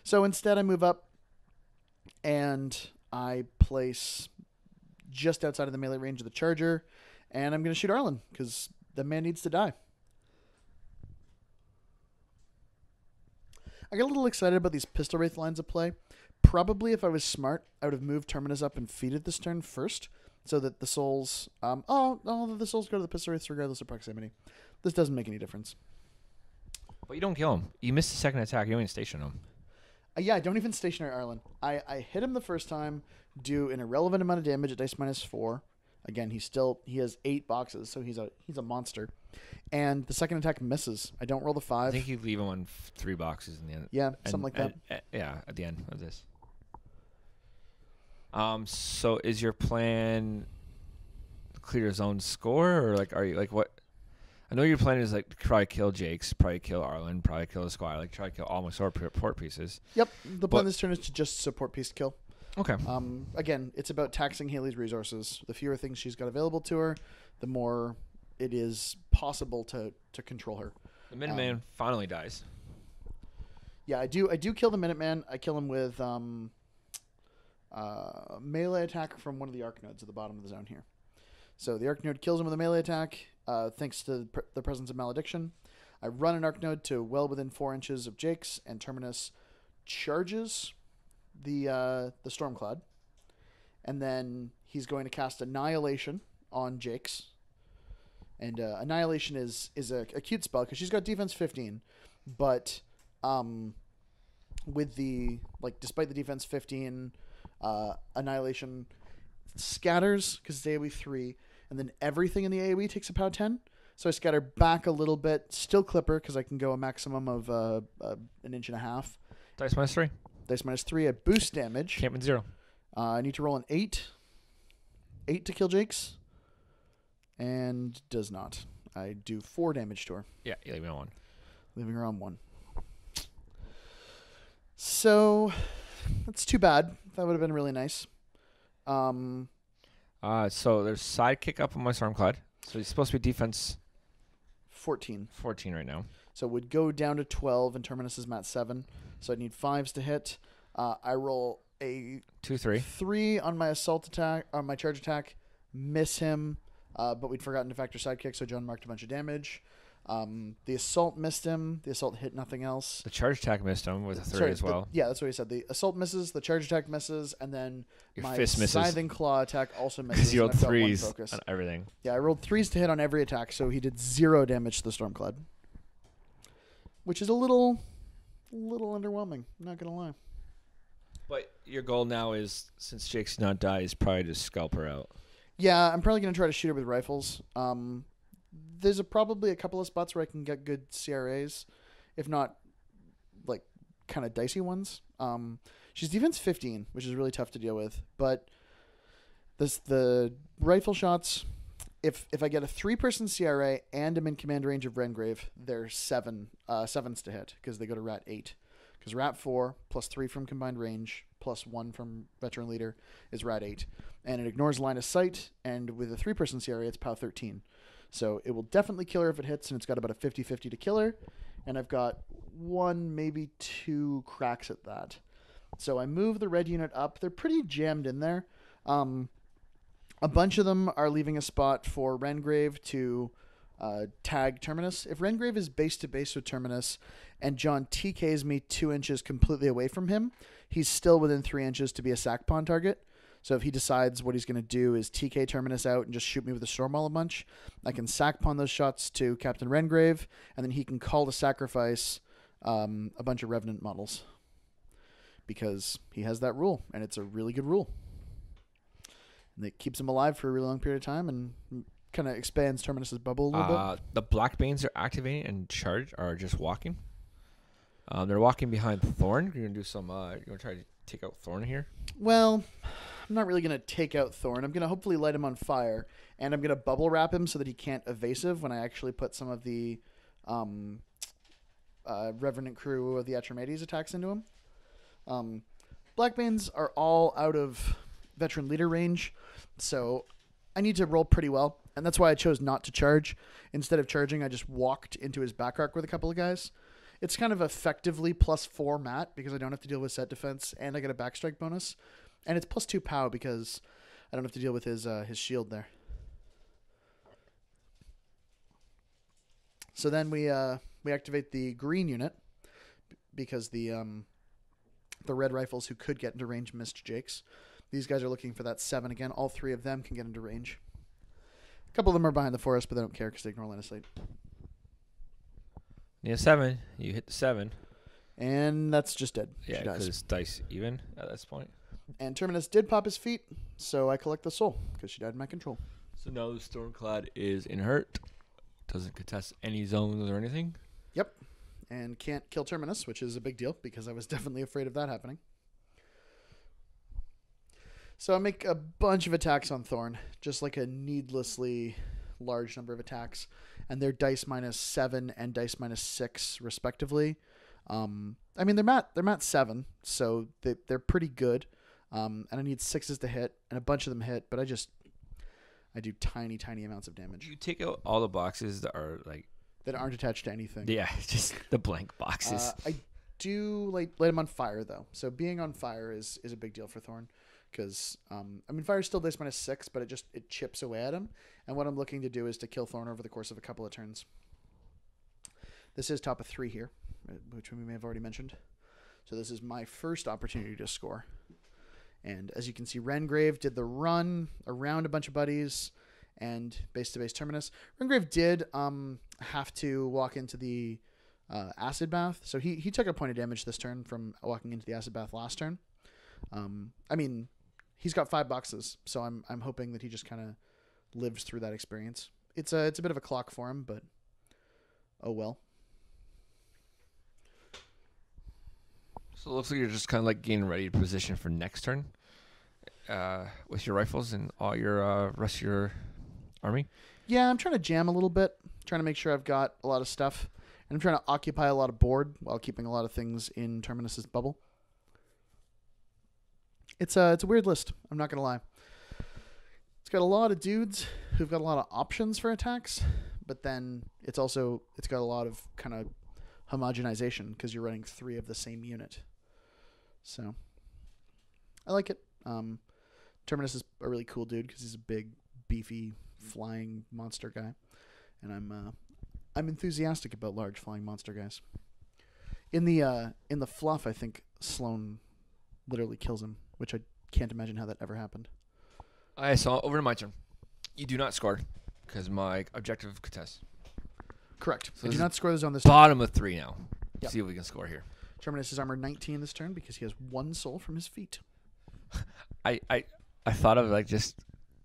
So instead I move up and I place just outside of the melee range of the Charger, and I'm going to shoot Arlen because the man needs to die. I got a little excited about these Pistol Wraith lines of play. Probably if I was smart, I would have moved Terminus up and feeded this turn first so that the souls the souls go to the pistol wraiths regardless of proximity. This doesn't make any difference. But you don't kill him. You miss the second attack. You don't even station him. Yeah, I don't even stationary Arlen. I hit him the first time, do an irrelevant amount of damage at dice -4. Again, he has 8 boxes, so he's a monster. And the second attack misses. I don't roll the 5. I think you leave him on 3 boxes in the end. Yeah, something like that. Yeah, at the end of this. So is your plan to clear his own score, or like are you like what? I know your plan is like to probably kill Jake's, probably kill Arlen, probably kill the squire, like try to kill all my support pieces. Yep, the plan this turn is to just support piece kill. Okay. Again, it's about taxing Haley's resources. The fewer things she's got available to her, the more it is possible to control her. The Minuteman finally dies. Yeah, I do kill the Minuteman. I kill him with melee attack from one of the arc nodes at the bottom of the zone here. So the arc node kills him with a melee attack, thanks to the presence of malediction. I run an arc node to well within 4 inches of Jake's, and Terminus charges the Stormcloud, and then he's going to cast Annihilation on Jake's. And Annihilation is a cute spell because she's got defense 15, but with the despite the defense 15, Annihilation scatters because it's AoE 3, and then everything in the AoE takes a POW 10. So I scatter back a little bit, still clipper because I can go a maximum of 1.5 inches. Dice -3. Dice -3. I boost damage. Can't win 0. I need to roll an 8. 8 to kill Jake's. And does not. I do 4 damage to her. Yeah, you leave me on 1. Leaving her on 1. So that's too bad. That would have been really nice. So there's sidekick up on my Stormcloud. So he's supposed to be defense 14 right now. So it would go down to 12, and Terminus is mat 7. So I need 5s to hit. I roll a 2-3. 3 on my assault attack, on my charge attack, miss him, but we'd forgotten to factor sidekick, so John marked a bunch of damage. The assault missed him. The assault hit nothing else. The charge attack missed him with a 3 as well. Yeah, that's what he said. The assault misses, the charge attack misses, and then your my fist misses. scything claw attack also misses. Because you rolled and I've got 1 3s focus. on everything. Yeah, I rolled 3s to hit on every attack, so he did 0 damage to the Stormcloud. Which is a little underwhelming, I'm not going to lie. But your goal now is, since Jake's not died, is probably to scalp her out. Yeah, I'm probably going to try to shoot her with rifles. There's probably a couple of spots where I can get good CRAs, if not, kind of dicey ones. She's defense 15, which is really tough to deal with. But the rifle shots, if I get a 3-person CRA and I'm in command range of Rengrave, they're 7s to hit because they go to Rat 8. Because Rat 4 plus 3 from combined range plus 1 from veteran leader is Rat 8. And it ignores line of sight, and with a 3-person CRA, it's POW 13. So it will definitely kill her if it hits, and it's got about a 50-50 to kill her. And I've got 1, maybe 2 cracks at that. So I move the red unit up. They're pretty jammed in there. A bunch of them are leaving a spot for Rengrave to tag Terminus. If Rengrave is base to base with Terminus and John TKs me 2 inches completely away from him, he's still within 3 inches to be a sack pawn target. So if he decides what he's going to do is TK Terminus out and just shoot me with a Stormwall a bunch, I can sack pawn those shots to Captain Rengrave, and then he can call to sacrifice a bunch of Revenant models. Because he has that rule, and it's a really good rule. And it keeps him alive for a really long period of time and kind of expands Terminus's bubble a little bit. The Black Banes are activating and charge are just walking. They're walking behind Thorn. You're going to do some... you're going to try to take out Thorn here? Well, I'm not really going to take out Thorn. I'm going to hopefully light him on fire, and I'm going to bubble wrap him so that he can't evasive when I actually put some of the Revenant crew of the Atromades attacks into him. Blackbanes are all out of veteran leader range, so I need to roll pretty well, and that's why I chose not to charge. Instead of charging, I just walked into his back arc with a couple of guys. It's kind of effectively +4 mat because I don't have to deal with set defense, and I get a backstrike bonus. And it's +2 POW because I don't have to deal with his shield there. So then we activate the green unit because the red rifles who could get into range missed Jake's. These guys are looking for that 7 again. All 3 of them can get into range. A couple of them are behind the forest, but they don't care because they ignore line of sight. Yeah, 7. You hit the 7. And that's just dead. Yeah, because it's dice even at this point. And Terminus did pop his feet, so I collect the soul because she died in my control. So now the Stormclad is inert. Doesn't contest any zones or anything. Yep. And can't kill Terminus, which is a big deal because I was definitely afraid of that happening. So I make a bunch of attacks on Thorn, just like a needlessly large number of attacks. And they're dice -7 and dice -6 respectively. I mean, they're mat 7, so they're pretty good. And I need 6s to hit, and a bunch of them hit, but I do tiny amounts of damage. You take out all the boxes that are like that aren't attached to anything. Yeah, just the blank boxes. I do light them on fire though, so being on fire is a big deal for Thorn, because I mean, fire still dice -6, but it chips away at him. And what I'm looking to do is to kill Thorn over the course of a couple of turns. This is top of 3 here, which we may have already mentioned. So this is my first opportunity to score. And as you can see, Rengrave did the run around a bunch of buddies and base-to-base Terminus. Rengrave did have to walk into the acid bath. So he took a point of damage this turn from walking into the acid bath last turn. I mean, he's got 5 boxes, so I'm hoping that he just kind of lives through that experience. It's a bit of a clock for him, but oh well. So it looks like you're just kind of like getting ready to position for next turn with your rifles and all your rest of your army. Yeah, I'm trying to jam a little bit, trying to make sure I've got a lot of stuff. And I'm trying to occupy a lot of board while keeping a lot of things in Terminus's bubble. It's a weird list, I'm not going to lie. It's got a lot of dudes who've got a lot of options for attacks, but then it's got a lot of kind of homogenization because you're running 3 of the same unit. So I like it. Terminus is a really cool dude because he's a big, beefy, flying monster guy, and I'm enthusiastic about large flying monster guys. In the fluff, I think Sloan literally kills him, which I can't imagine how that ever happened. I saw over to my turn. You do not score because my objective contest. Correct. So I do not score the zone this turn. Bottom of 3 now. Yep. See if we can score here. Terminus is armor 19 this turn because he has 1 soul from his feet. I thought of like just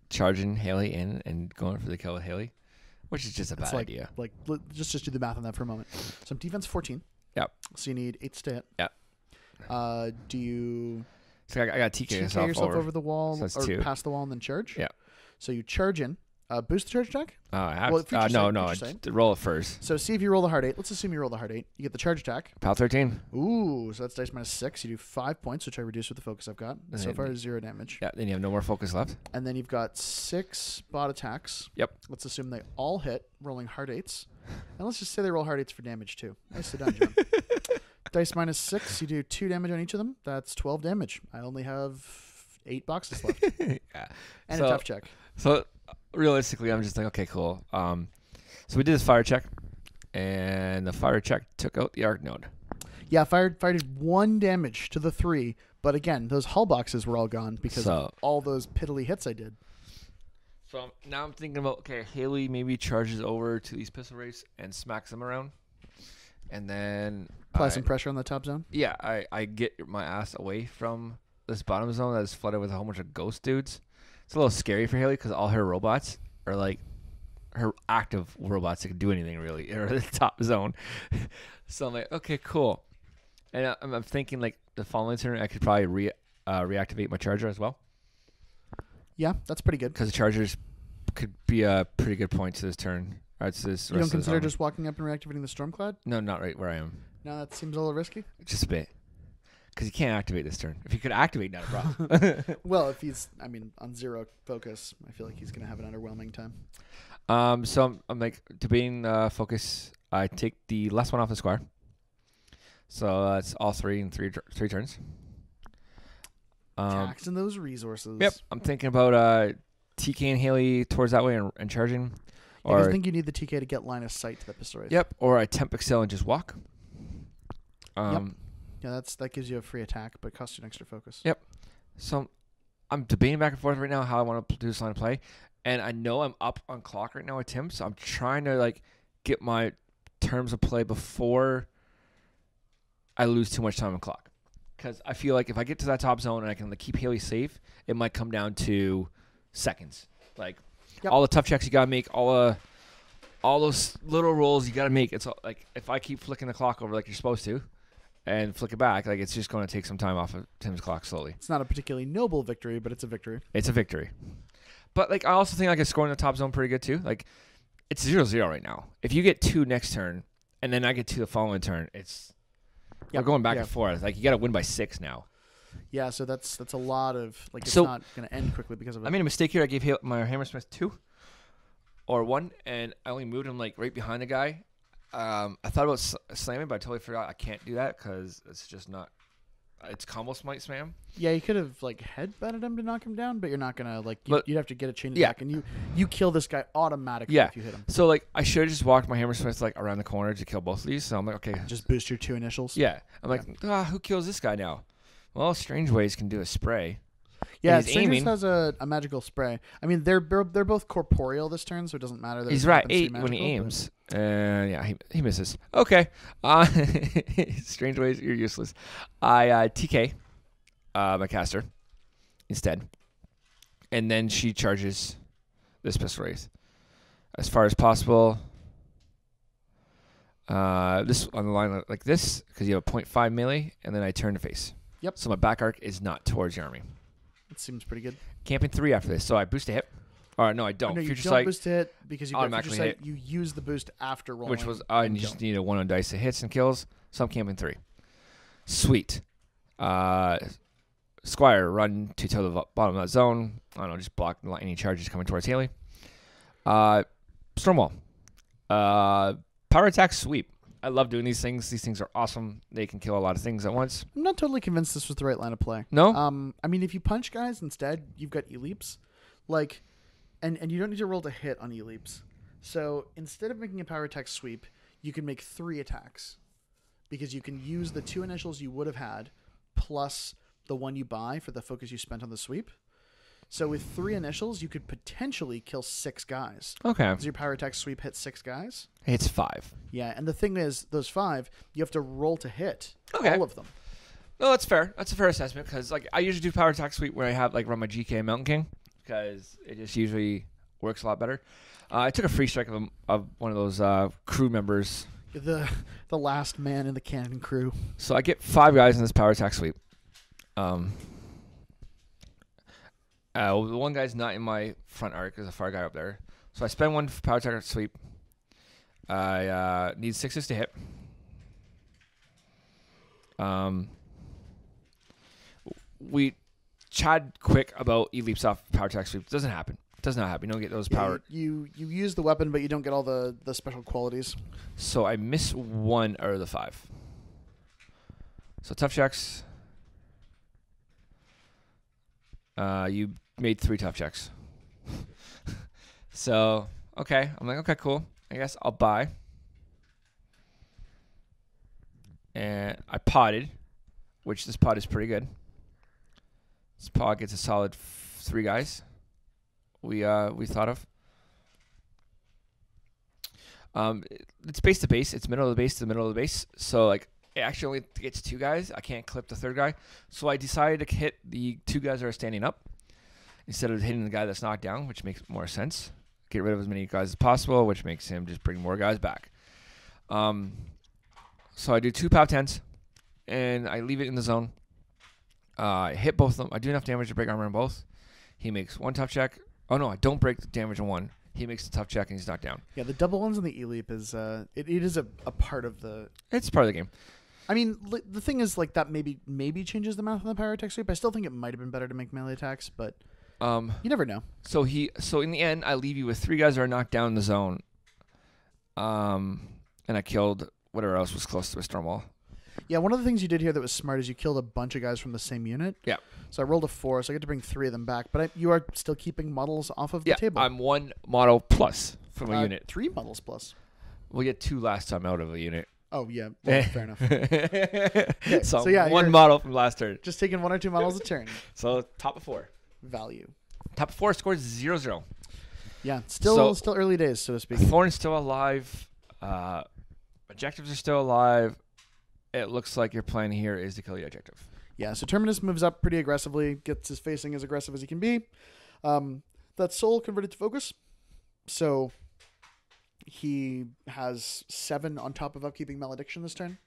charging Haley in and going for the kill with Haley, which is just a bad idea. Like just do the math on that for a moment. So I'm defense 14. Yep. So you need 8 to hit. Yep. Do you? So I got TK yourself over the wall, so that's or 2. past the wall and then charge? Yeah. So you charge in. Boost the charge attack? I have well, to roll it first. So see if you roll the hard 8. Let's assume you roll the hard 8. You get the charge attack. Pal 13. Ooh, so that's dice -6. You do 5 points, which I reduce with the focus I've got. And so far, is 0 damage. Yeah, then you have no more focus left. And then you've got 6 bot attacks. Yep. Let's assume they all hit, rolling hard 8s. And let's just say they roll hard 8s for damage, too. Nicely done, John. Dice -6. You do 2 damage on each of them. That's 12 damage. I only have 8 boxes left. Yeah. And a tough check. So realistically, I'm just like, okay, cool. So we did this fire check, and the fire check took out the arc node. Yeah, fire did 1 damage to the 3, but again, those hull boxes were all gone because of all those piddly hits I did. So now I'm thinking about, okay, Haley maybe charges over to these pistol race and smacks them around, and then apply some pressure on the top zone. Yeah, I get my ass away from this bottom zone that is flooded with a whole bunch of ghost dudes. It's a little scary for Haley because all her robots are like her active robots that can do anything really, or the top zone. So I'm like, okay, cool. And I'm thinking like the following turn I could probably reactivate my charger as well. Yeah, that's pretty good. Because the chargers could be a pretty good point to this turn. Or to this you don't consider just walking up and reactivating the Stormclad? No, not right where I am. No, that seems a little risky. Just a bit. Because you can't activate this turn. If you could activate, not a problem. Well, if he's, on 0 focus, I feel like he's going to have an underwhelming time. So I'm like debating focus. I take the last one off the square. So that's all 3 in 3 turns. Taxing those resources. Yep. I'm thinking about TK and Haley towards that way and charging. I think you need the TK to get line of sight to the pistol race. Yep. Or I temp excel and just walk. Yep. Yeah, that gives you a free attack, but costs you an extra focus. Yep. So I'm debating back and forth right now how I want to do this line of play. And I know I'm up on clock right now with Tim, so I'm trying to like get my terms of play before I lose too much time on clock. Because I feel like if I get to that top zone and I can like, keep Haley safe, it might come down to seconds. Like all the tough checks you gotta make, all those little rolls you gotta make. It's like if I keep flicking the clock over like you're supposed to, and flick it back, like it's just going to take some time off of Tim's clock slowly. It's not a particularly noble victory, but it's a victory. It's a victory. But like I also think I can score in the top zone pretty good too. Like it's 0-0 right now. If you get 2 next turn, and then I get 2 the following turn, we're going back and forth. Like you got to win by 6 now. Yeah, so that's a lot of like it's So, not going to end quickly because of it. I made a mistake here. I gave my Hammersmith 2 or 1, and I only moved him like right behind the guy. I thought about slamming, but I totally forgot I can't do that because it's just not. It's combo smite spam. Yeah, you could have like headbutted him to knock him down, but you're not gonna like. You'd have to get a chain attack, and you kill this guy automatically if you hit him. So like I should have just walked my Hammersmith like around the corner to kill both of these. So I'm like, okay, just boost your 2 initials. Yeah, I'm like, who kills this guy now? Well, Strange Ways can do a spray. Yeah, Strangers has a magical spray. I mean, they're both corporeal this turn, so it doesn't matter. That He's right 8 when he aims. He misses. Okay. Strange Ways, you're useless. I TK my caster instead. And then she charges this pistol wraith. As far as possible, this on the line like this, because you have a 0.5 melee, and then I turn to face. Yep. So my back arc is not towards your army. It seems pretty good. Camping 3 after this. So I boost a hit. Or no, I don't. No, you Future don't Sight boost a hit because you automatically Future hit. Sight. You use the boost after rolling. Which was, and you just need a 1 on dice that hits and kills. So I'm camping 3. Sweet. Squire, run to the bottom of that zone. I don't know, just block any charges coming towards Haley. Stormwall. Power attack sweep. I love doing these things. These things are awesome. They can kill a lot of things at once. I'm not totally convinced this was the right line of play. No? I mean, if you punch guys instead, you've got E-leaps. Like, and you don't need to roll to hit on E-leaps. So instead of making a power attack sweep, you can make 3 attacks. Because you can use the 2 initials you would have had, plus the 1 you buy for the focus you spent on the sweep. So with 3 initials, you could potentially kill 6 guys. Okay. Does your power attack sweep hit 6 guys? It's 5. Yeah, and the thing is, those 5, you have to roll to hit all of them. No, that's fair. That's a fair assessment because like I usually do power attack sweep where I have like run my GK Mountain King because it just usually works a lot better. I took a free strike of one of those crew members. The last man in the cannon crew. So I get 5 guys in this power attack sweep. The one guy's not in my front arc. There's a far guy up there. So I spend 1 power attack sweep. I need 6s to hit. We chat quick about E-leaps off power attack sweep. It doesn't happen. It does not happen. You don't get those power. You use the weapon, but you don't get all the special qualities. So I miss 1 out of the 5. So tough checks. You made 3 tough checks. So, okay. I'm like, okay, cool. I guess I'll buy. And I potted, which this pot is pretty good. This pot gets a solid 3 guys. We thought of. It's base to base. It's middle of the base to the middle of the base. So like it actually only gets 2 guys. I can't clip the 3rd guy. So I decided to hit the 2 guys that are standing up instead of hitting the guy that's knocked down, which makes more sense. Get rid of as many guys as possible, which makes him just bring more guys back. So I do 2 pow 10s, and I leave it in the zone. I hit both of them. I do enough damage to break armor on both. He makes 1 tough check. Oh, no, I don't break the damage on 1. He makes the tough check, and he's knocked down. Yeah, the double ones in the E-leap is it is a part of the... It's part of the game. I mean, the thing is, like, that maybe changes the math on the power attack sweep. I still think it might have been better to make melee attacks, but you never know. So in the end, I leave you with 3 guys that are knocked down in the zone. And I killed whatever else was close to a storm wall. Yeah, one of the things you did here that was smart is you killed a bunch of guys from the same unit. Yeah. So I rolled a 4, so I get to bring 3 of them back. But you are still keeping models off of the table. I'm 1 model plus from a unit. 3 models plus. We'll get 2 last time out of a unit. Oh, yeah. Well, fair enough. Okay, so yeah, 1 model from last turn. Just taking 1 or 2 models a turn. So top of 4. value. Top 4 scores 0-0. Yeah, still early days, so to speak. Thorn's still alive. Objectives are still alive. It looks like your plan here is to kill the objective. Yeah, so Terminus moves up pretty aggressively, gets his facing as aggressive as he can be. That soul converted to focus, so he has 7 on top of upkeeping malediction this turn.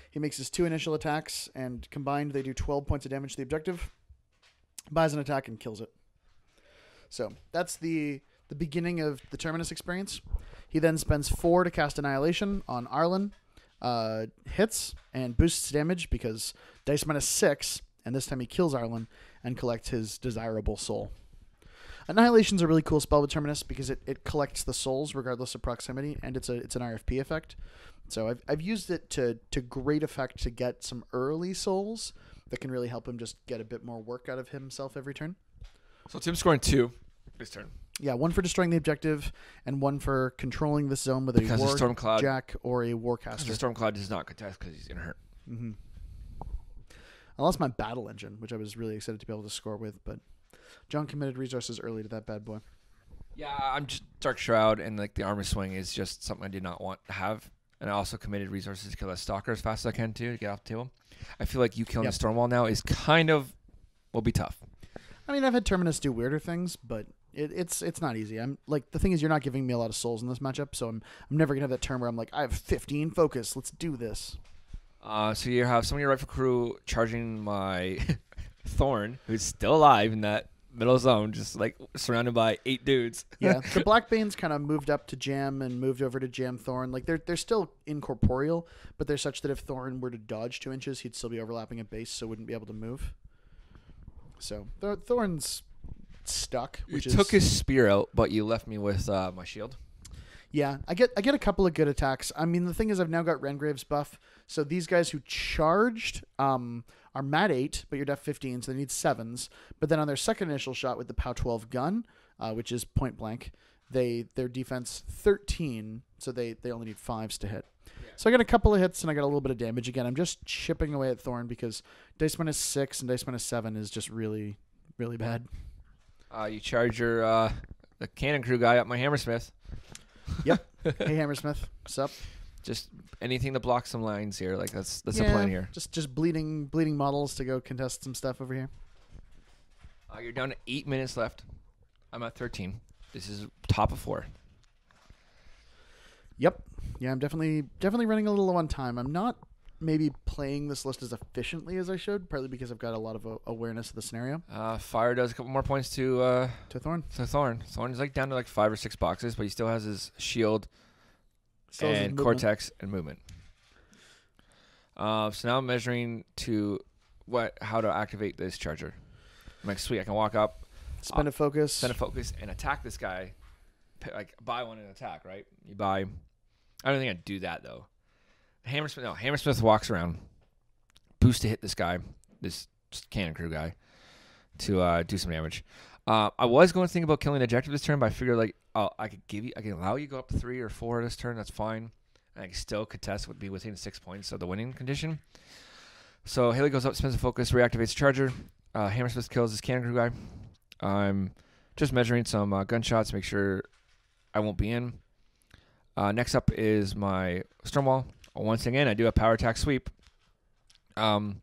He makes his 2 initial attacks, and combined they do 12 points of damage to the objective. Buys an attack and kills it. So that's the beginning of the Terminus experience. He then spends 4 to cast Annihilation on Arlen. Hits and boosts damage because dice -6, and this time he kills Arlen and collects his desirable soul. Annihilation's a really cool spell with Terminus because it collects the souls regardless of proximity, and it's an RFP effect. So I've used it to great effect to get some early souls that can really help him just get a bit more work out of himself every turn. So Tim's scoring 2 this turn. Yeah, 1 for destroying the objective, and 1 for controlling this zone with a War Jack or a Warcaster. The Stormcloud does not contest because he's going to hurt. Mm-hmm. I lost my Battle Engine, which I was really excited to be able to score with, but John committed resources early to that bad boy. Yeah, I'm just Dark Shroud, and like the Armor Swing is just something I did not want to have. And I also committed resources to kill that Stalker as fast as I can, too, to get off the table. I feel like you killing the Stormwall now is will be tough. I mean, I've had Terminus do weirder things, but it's not easy. I'm like, the thing is, you're not giving me a lot of souls in this matchup, so I'm never gonna have that turn where I'm like, I have 15 focus. Let's do this. So you have some of your rifle crew charging my Thorn, who's still alive in that middle zone, just like surrounded by 8 dudes. Yeah, the Blackbanes kind of moved up to jam and moved over to jam Thorn. Like they're still incorporeal, but they're such that if Thorn were to dodge 2 inches, he'd still be overlapping at base, so wouldn't be able to move. So Thorn's stuck. You took his spear out, but you left me with my shield. Yeah, I get a couple of good attacks. I mean, the thing is, I've now got Rengrave's buff, so these guys who charged are mat 8, but you're def 15, so they need 7s. But then on their second initial shot with the POW 12 gun, which is point blank, their defense 13, so they only need 5s to hit. Yeah. So I got a couple of hits and I got a little bit of damage. Again, I'm just chipping away at Thorn because dice -6 and dice -7 is just really, really bad. You charge your the cannon crew guy up my Hammersmith. Yep. Hey Hammersmith, what's up? Just anything to block some lines here. Like that's the plan here. Just bleeding models to go contest some stuff over here. You're down to 8 minutes left. I'm at 13. This is top of 4. Yep. Yeah, I'm definitely running a little low on time. I'm not maybe playing this list as efficiently as I should, partly because I've got a lot of awareness of the scenario. Fire does a couple more points to Thorn. Thorn is like down to like 5 or 6 boxes, but he still has his shield and Cortex and movement. So now I'm measuring to how to activate this charger. I'm like, sweet, I can walk up, spend a focus, and attack this guy. Like buy 1 and attack, right? You buy. I don't think I'd do that though. Hammersmith walks around, boost to hit this guy, this cannon crew guy, to do some damage. I was going to think about killing the objective this turn, but I figured like I can allow you to go up to 3 or 4 this turn. That's fine. And I can still contest would be within 6 points of the winning condition. So Haley goes up, spends a focus, reactivates charger. Hammersmith kills this cannon crew guy. I'm just measuring some gunshots, make sure I won't be in. Next up is my Stormwall. Once again, I do a power attack sweep. I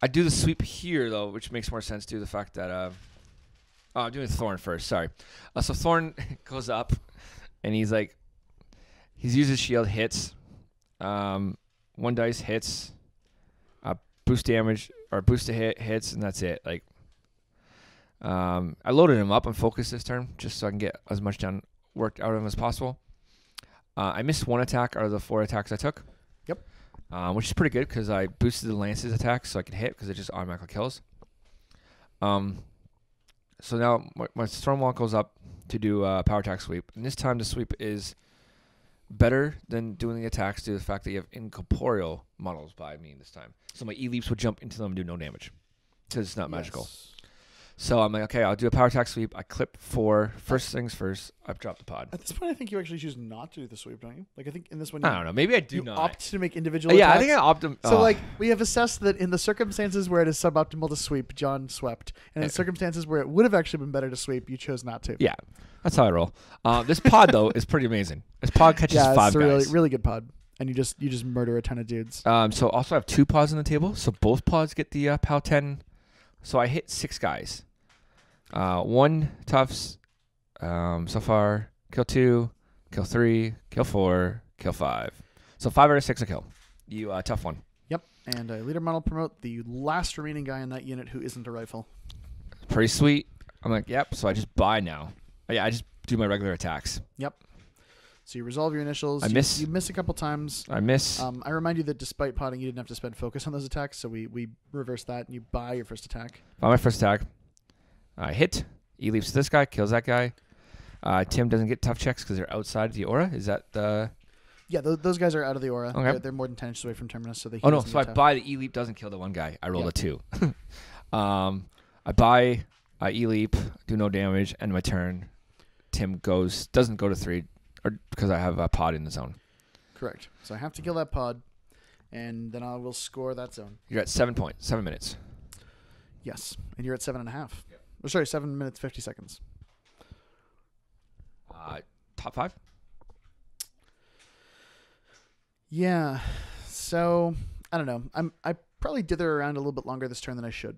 do the sweep here, though, which makes more sense due to the fact that... I'm doing Thorn first, sorry. So Thorn goes up, and he's used his shield, hits. 1 dice hits. Boost damage, or boost to hit, hits, and that's it. I loaded him up on focus this turn, just so I can get as much worked out of him as possible. I missed 1 attack out of the 4 attacks I took. Yep. Which is pretty good because I boosted the Lance's attack so I could hit because it just automatically kills. So now my Stormwall goes up to do a power attack sweep. And this time the sweep is better than doing the attacks due to the fact that you have incorporeal models by me this time. So my E-leaps would jump into them and do no damage because it's not magical. So I'm like, okay, I'll do a power attack sweep. I clip 4. First things first, I drop the pod. At this point, I think you actually choose not to do the sweep, don't you? Like, I think in this one, I don't know. Maybe I do you not. opt to make individual Yeah, attacks. I think I opt. So, like, we have assessed that in the circumstances where it is suboptimal to sweep, John swept. And in circumstances where it would have actually been better to sweep, you chose not to. Yeah, that's how I roll. This pod, though, is pretty amazing. This pod catches 5 it's a guys. really, really good pod. And you just murder a ton of dudes. So also I have 2 pods on the table. So both pods get the PAL 10. So I hit 6 guys. 1 Tufts so far. Kill 2, kill 3, kill 4, kill 5. So 5 out of 6 a kill. You tough one. Yep. And leader model promote the last remaining guy in that unit who isn't a rifle. Pretty sweet. I'm like, yep. So I just buy now. Yeah, I just do my regular attacks. Yep. So you resolve your initials. I miss. You miss a couple times. I miss. I remind you that despite potting, you didn't have to spend focus on those attacks. So we reverse that, and you buy your first attack. Buy my first attack. I hit. E leaps this guy, kills that guy. Tim doesn't get tough checks because they're outside the aura. Is that the... Yeah, those guys are out of the aura. Okay. They're more than 10 inches away from Terminus. So Oh, no. So I buy the E leap, doesn't kill the one guy. I rolled a 2. I buy E leap, do no damage, end my turn. Tim doesn't go to 3 or because I have a pod in the zone. Correct. So I have to kill that pod, and then I will score that zone. You're at 7 minutes. Yes. And you're at 7.5. Yep. Oh, sorry, 7 minutes, 50 seconds. Top 5? Yeah. So, I don't know. I probably dither around a little bit longer this turn than I should.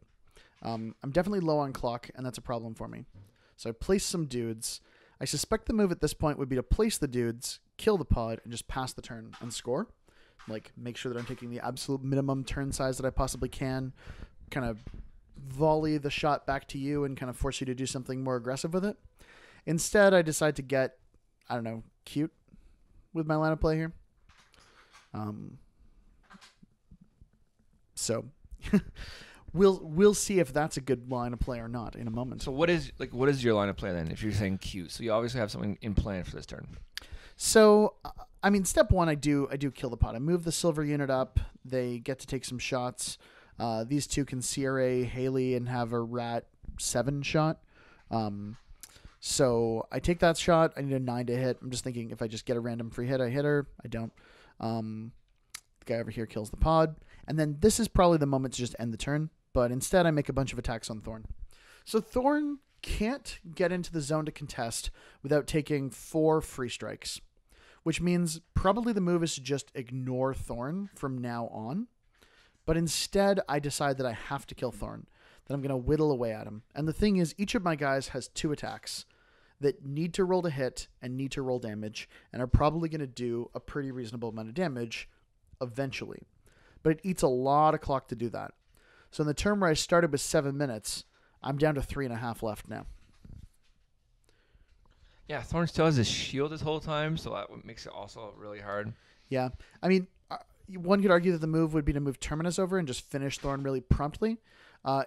I'm definitely low on clock, and that's a problem for me. So I place some dudes. I suspect the move at this point would be to place the dudes, kill the pod, and just pass the turn and score. Like, make sure that I'm taking the absolute minimum turn size that I possibly can. Kind of volley the shot back to you and kind of force you to do something more aggressive with it. Instead, I decide to get, I don't know, cute with my line of play here. So we'll see if that's a good line of play or not in a moment. So what is your line of play then? If you're saying cute, so you obviously have something in plan for this turn. So I mean, step one, I do kill the pot. I move the silver unit up. They get to take some shots. These two can CRA Haley and have a rat 7 shot. So I take that shot. I need a 9 to hit. I'm just thinking if I just get a random free hit, I hit her. I don't. The guy over here kills the pod. And then this is probably the moment to just end the turn. But instead, I make a bunch of attacks on Thorn. So Thorn can't get into the zone to contest without taking 4 free strikes, which means probably the move is to just ignore Thorn from now on. But instead, I decide that I have to kill Thorn, that I'm going to whittle away at him. And the thing is, each of my guys has 2 attacks that need to roll to hit and need to roll damage and are probably going to do a pretty reasonable amount of damage eventually. But it eats a lot of clock to do that. So in the turn where I started with 7 minutes, I'm down to 3.5 left now. Yeah, Thorn still has his shield this whole time, so that makes it also really hard. Yeah. I mean, one could argue that the move would be to move Terminus over and just finish Thorn really promptly.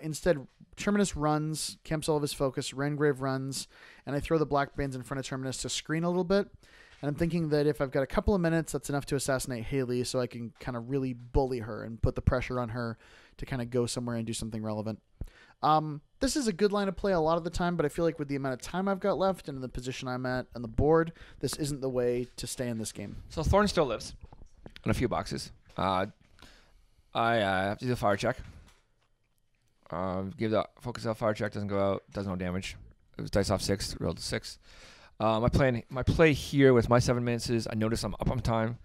Instead, Terminus runs, camps all of his focus, Rengrave runs, and I throw the Blackbanes in front of Terminus to screen a little bit. And I'm thinking that if I've got a couple of minutes, that's enough to assassinate Haley so I can kind of really bully her and put the pressure on her to kind of go somewhere and do something relevant. This is a good line of play a lot of the time, but I feel like with the amount of time I've got left and in the position I'm at on the board, this isn't the way to stay in this game. So Thorn still lives in a few boxes. I have to do a fire check. Give the focus out fire check, doesn't go out, does no damage. It was dice off 6, rolled to 6. My play here with my 7 minutes is I notice I'm up on time.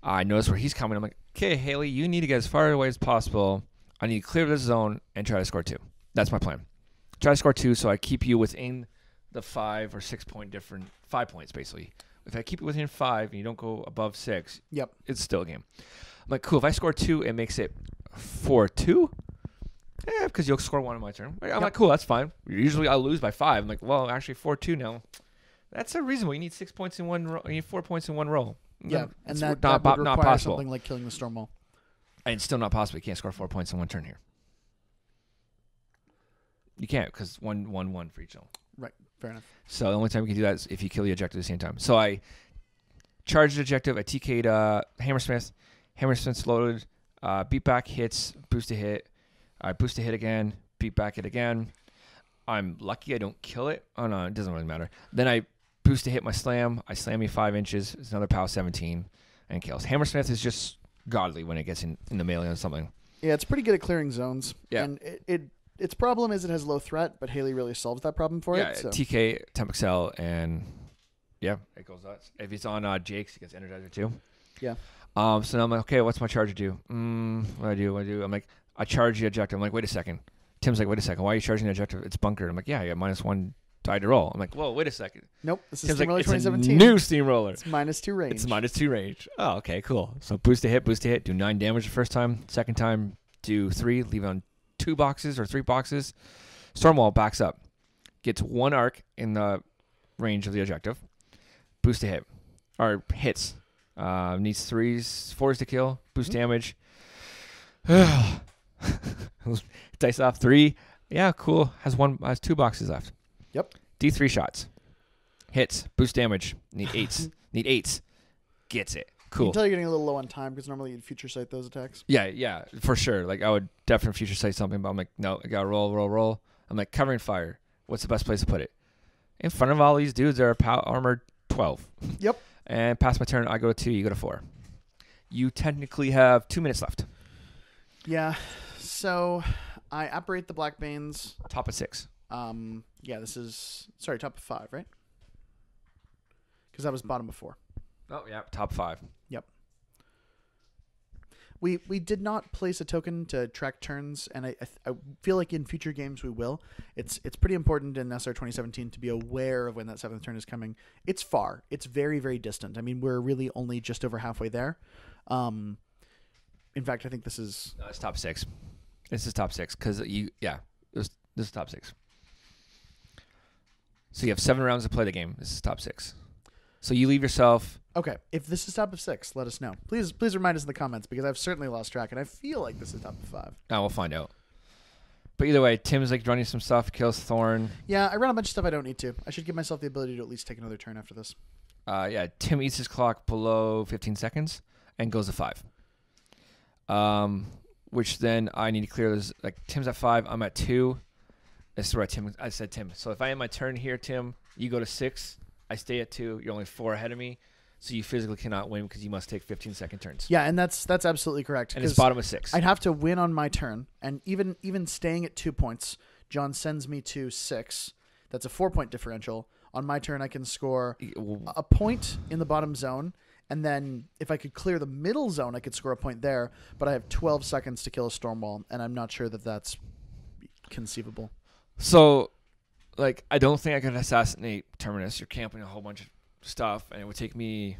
I notice where he's coming. I'm like, okay, Haley, you need to get as far away as possible. I need to clear this zone and try to score 2. That's my plan. Try to score 2 so I keep you within the 5 or 6 point difference. 5 points, basically. If I keep it within 5 and you don't go above 6, yep, it's still a game. I'm like, cool. If I score 2, it makes it 4-2. Yeah, because you'll score 1 on my turn. I'm like, cool, that's fine. Usually I'll lose by 5. I'm like, well, actually 4-2 now. That's a reasonable. You need 6 points in one roll. You need 4 points in one roll. Yeah, and that not would require possible. something like killing the Stormwall. And it's still not possible. You can't score 4 points in one turn here. You can't because 1-1 for each zone. Right, fair enough. So the only time you can do that is if you kill the objective at the same time. So I charged the objective. I TK'd Hammersmith. Hammersmith's loaded. Beat back hits. Boost a hit. I boost a hit again. Beat back it again. I'm lucky I don't kill it. Oh, no, it doesn't really matter. Then I boost to hit my slam. I slam me 5 inches. It's another POW 17 and kills. Hammersmith is just godly when it gets in the melee on something. Yeah, it's pretty good at clearing zones. Yeah. And its problem is it has low threat, but Haley really solves that problem for it. So. TK, Temp Excel, and yeah, it goes nuts. If it's on Jake's, he gets Energizer too. Yeah. So now I'm like, okay, what's my charger do? What do I do? I'm like, I charge the objective. I'm like, wait a second. Tim's like, wait a second. Why are you charging the objective? It's bunkered. I'm like, yeah, I got -1 die to roll. I'm like, whoa, wait a second. Nope. This is Tim's Steamroller like, 2017. It's a new Steamroller. It's -2 range. It's -2 range. Oh, okay, cool. So boost to hit. Do 9 damage the first time. Second time, do 3. Leave on 2 boxes or 3 boxes. Stormwall backs up. Gets 1 arc in the range of the objective. Boost to hit. Or hits. Needs 3s, 4s to kill. Boost damage. Dice off 3. Yeah, cool. Has 2 boxes left. Yep. D3 shots. Hits. Boost damage. Need 8s. Need 8s. Gets it. Cool. You can tell you're getting a little low on time because normally you'd future sight those attacks. Yeah, for sure. Like, I would definitely future sight something, but I'm like, no, I gotta roll. I'm like, covering fire. What's the best place to put it? In front of all these dudes that are armored 12. Yep. And past my turn, I go to 2, you go to 4. You technically have 2 minutes left. Yeah. So I operate the Black Banes. Top of 6. Yeah, this is top of 5, right? Because that was bottom of 4. Oh yeah, top 5. Yep. We did not place a token to track turns, and I feel like in future games we will. It's pretty important in SR 2017 to be aware of when that 7th turn is coming. It's far. It's very, very distant. I mean, we're really only just over halfway there. In fact, I think this is... No, it's top 6. This is top 6, because this is top 6. So you have 7 rounds to play the game. This is top 6. So you leave yourself... Okay, if this is top of 6, let us know. Please remind us in the comments, because I've certainly lost track, and I feel like this is top of 5. Oh, we'll find out. But either way, Tim's like running some stuff, kills Thorn. Yeah, I run a bunch of stuff I don't need to. I should give myself the ability to at least take another turn after this. Tim eats his clock below 15 seconds and goes to 5. Which then I need to clear this. Like, Tim's at 5, I'm at 2. That's right, Tim. I said Tim. So if I end my turn here, Tim, you go to 6. I stay at 2. You're only 4 ahead of me. So you physically cannot win because you must take 15-second turns. Yeah, and that's absolutely correct. And it's bottom of 6. I'd have to win on my turn, and even staying at 2 points, John sends me to 6. That's a 4-point differential. On my turn, I can score a point in the bottom zone, and then if I could clear the middle zone, I could score a point there. But I have 12 seconds to kill a Stormwall, and I'm not sure that that's conceivable. So, like, I don't think I could assassinate Terminus. You're camping a whole bunch of stuff, and it would take me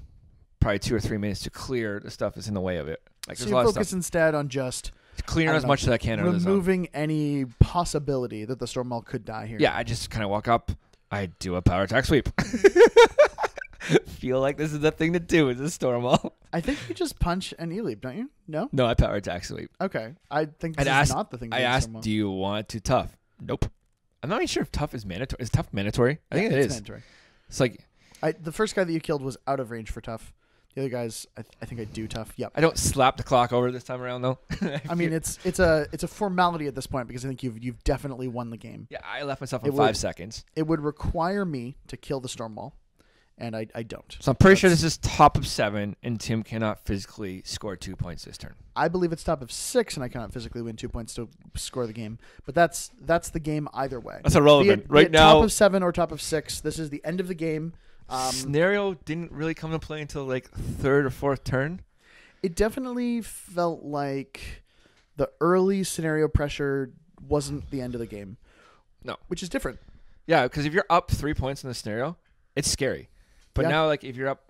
probably 2 or 3 minutes to clear the stuff that's in the way of it. Like, so there's you a lot focus of stuff. instead on just Clearing as much as I can out of the zone. Removing any possibility that the Stormwall could die here. Yeah, I just kind of walk up. I do a power attack sweep. Feel like this is the thing to do is a Stormwall. I think you just punch and E-leap, don't you? No? No, I power attack sweep. Okay. I think this is not the thing to do. I asked, do you want to tough? Nope. I'm not even sure if tough is mandatory. Is tough mandatory? I think it is. Mandatory. It's like... the first guy that you killed was out of range for tough. The other guys, I think I do tough. Yep. I don't slap the clock over this time around though. I mean, it's a formality at this point because I think you've definitely won the game. Yeah, I left myself on 5 seconds. It would require me to kill the Stormwall, and I don't. So I'm pretty sure this is top of 7, and Tim cannot physically score 2 points this turn. I believe it's top of 6, and I cannot physically win 2 points to score the game. But that's the game either way. That's irrelevant. Be it top of 7 or top of 6. This is the end of the game. Scenario didn't really come into play until like 3rd or 4th turn. It definitely felt like the early scenario pressure wasn't the end of the game. No. Which is different. Yeah, because if you're up 3 points in the scenario, it's scary. But now, like, if you're up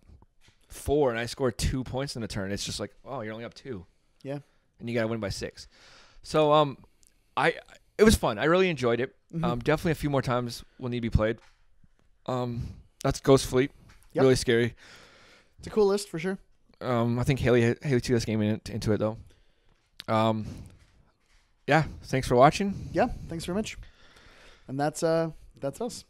4 and I score 2 points in the turn, it's just like, oh, you're only up 2. Yeah. And you got to win by 6. So, it was fun. I really enjoyed it. Mm-hmm. Definitely a few more times will need to be played. That's Ghost Fleet. Yep. Really scary. It's a cool list for sure. I think Haley2 has game into it though. Yeah. Thanks for watching. Yeah. Thanks very much. And that's us.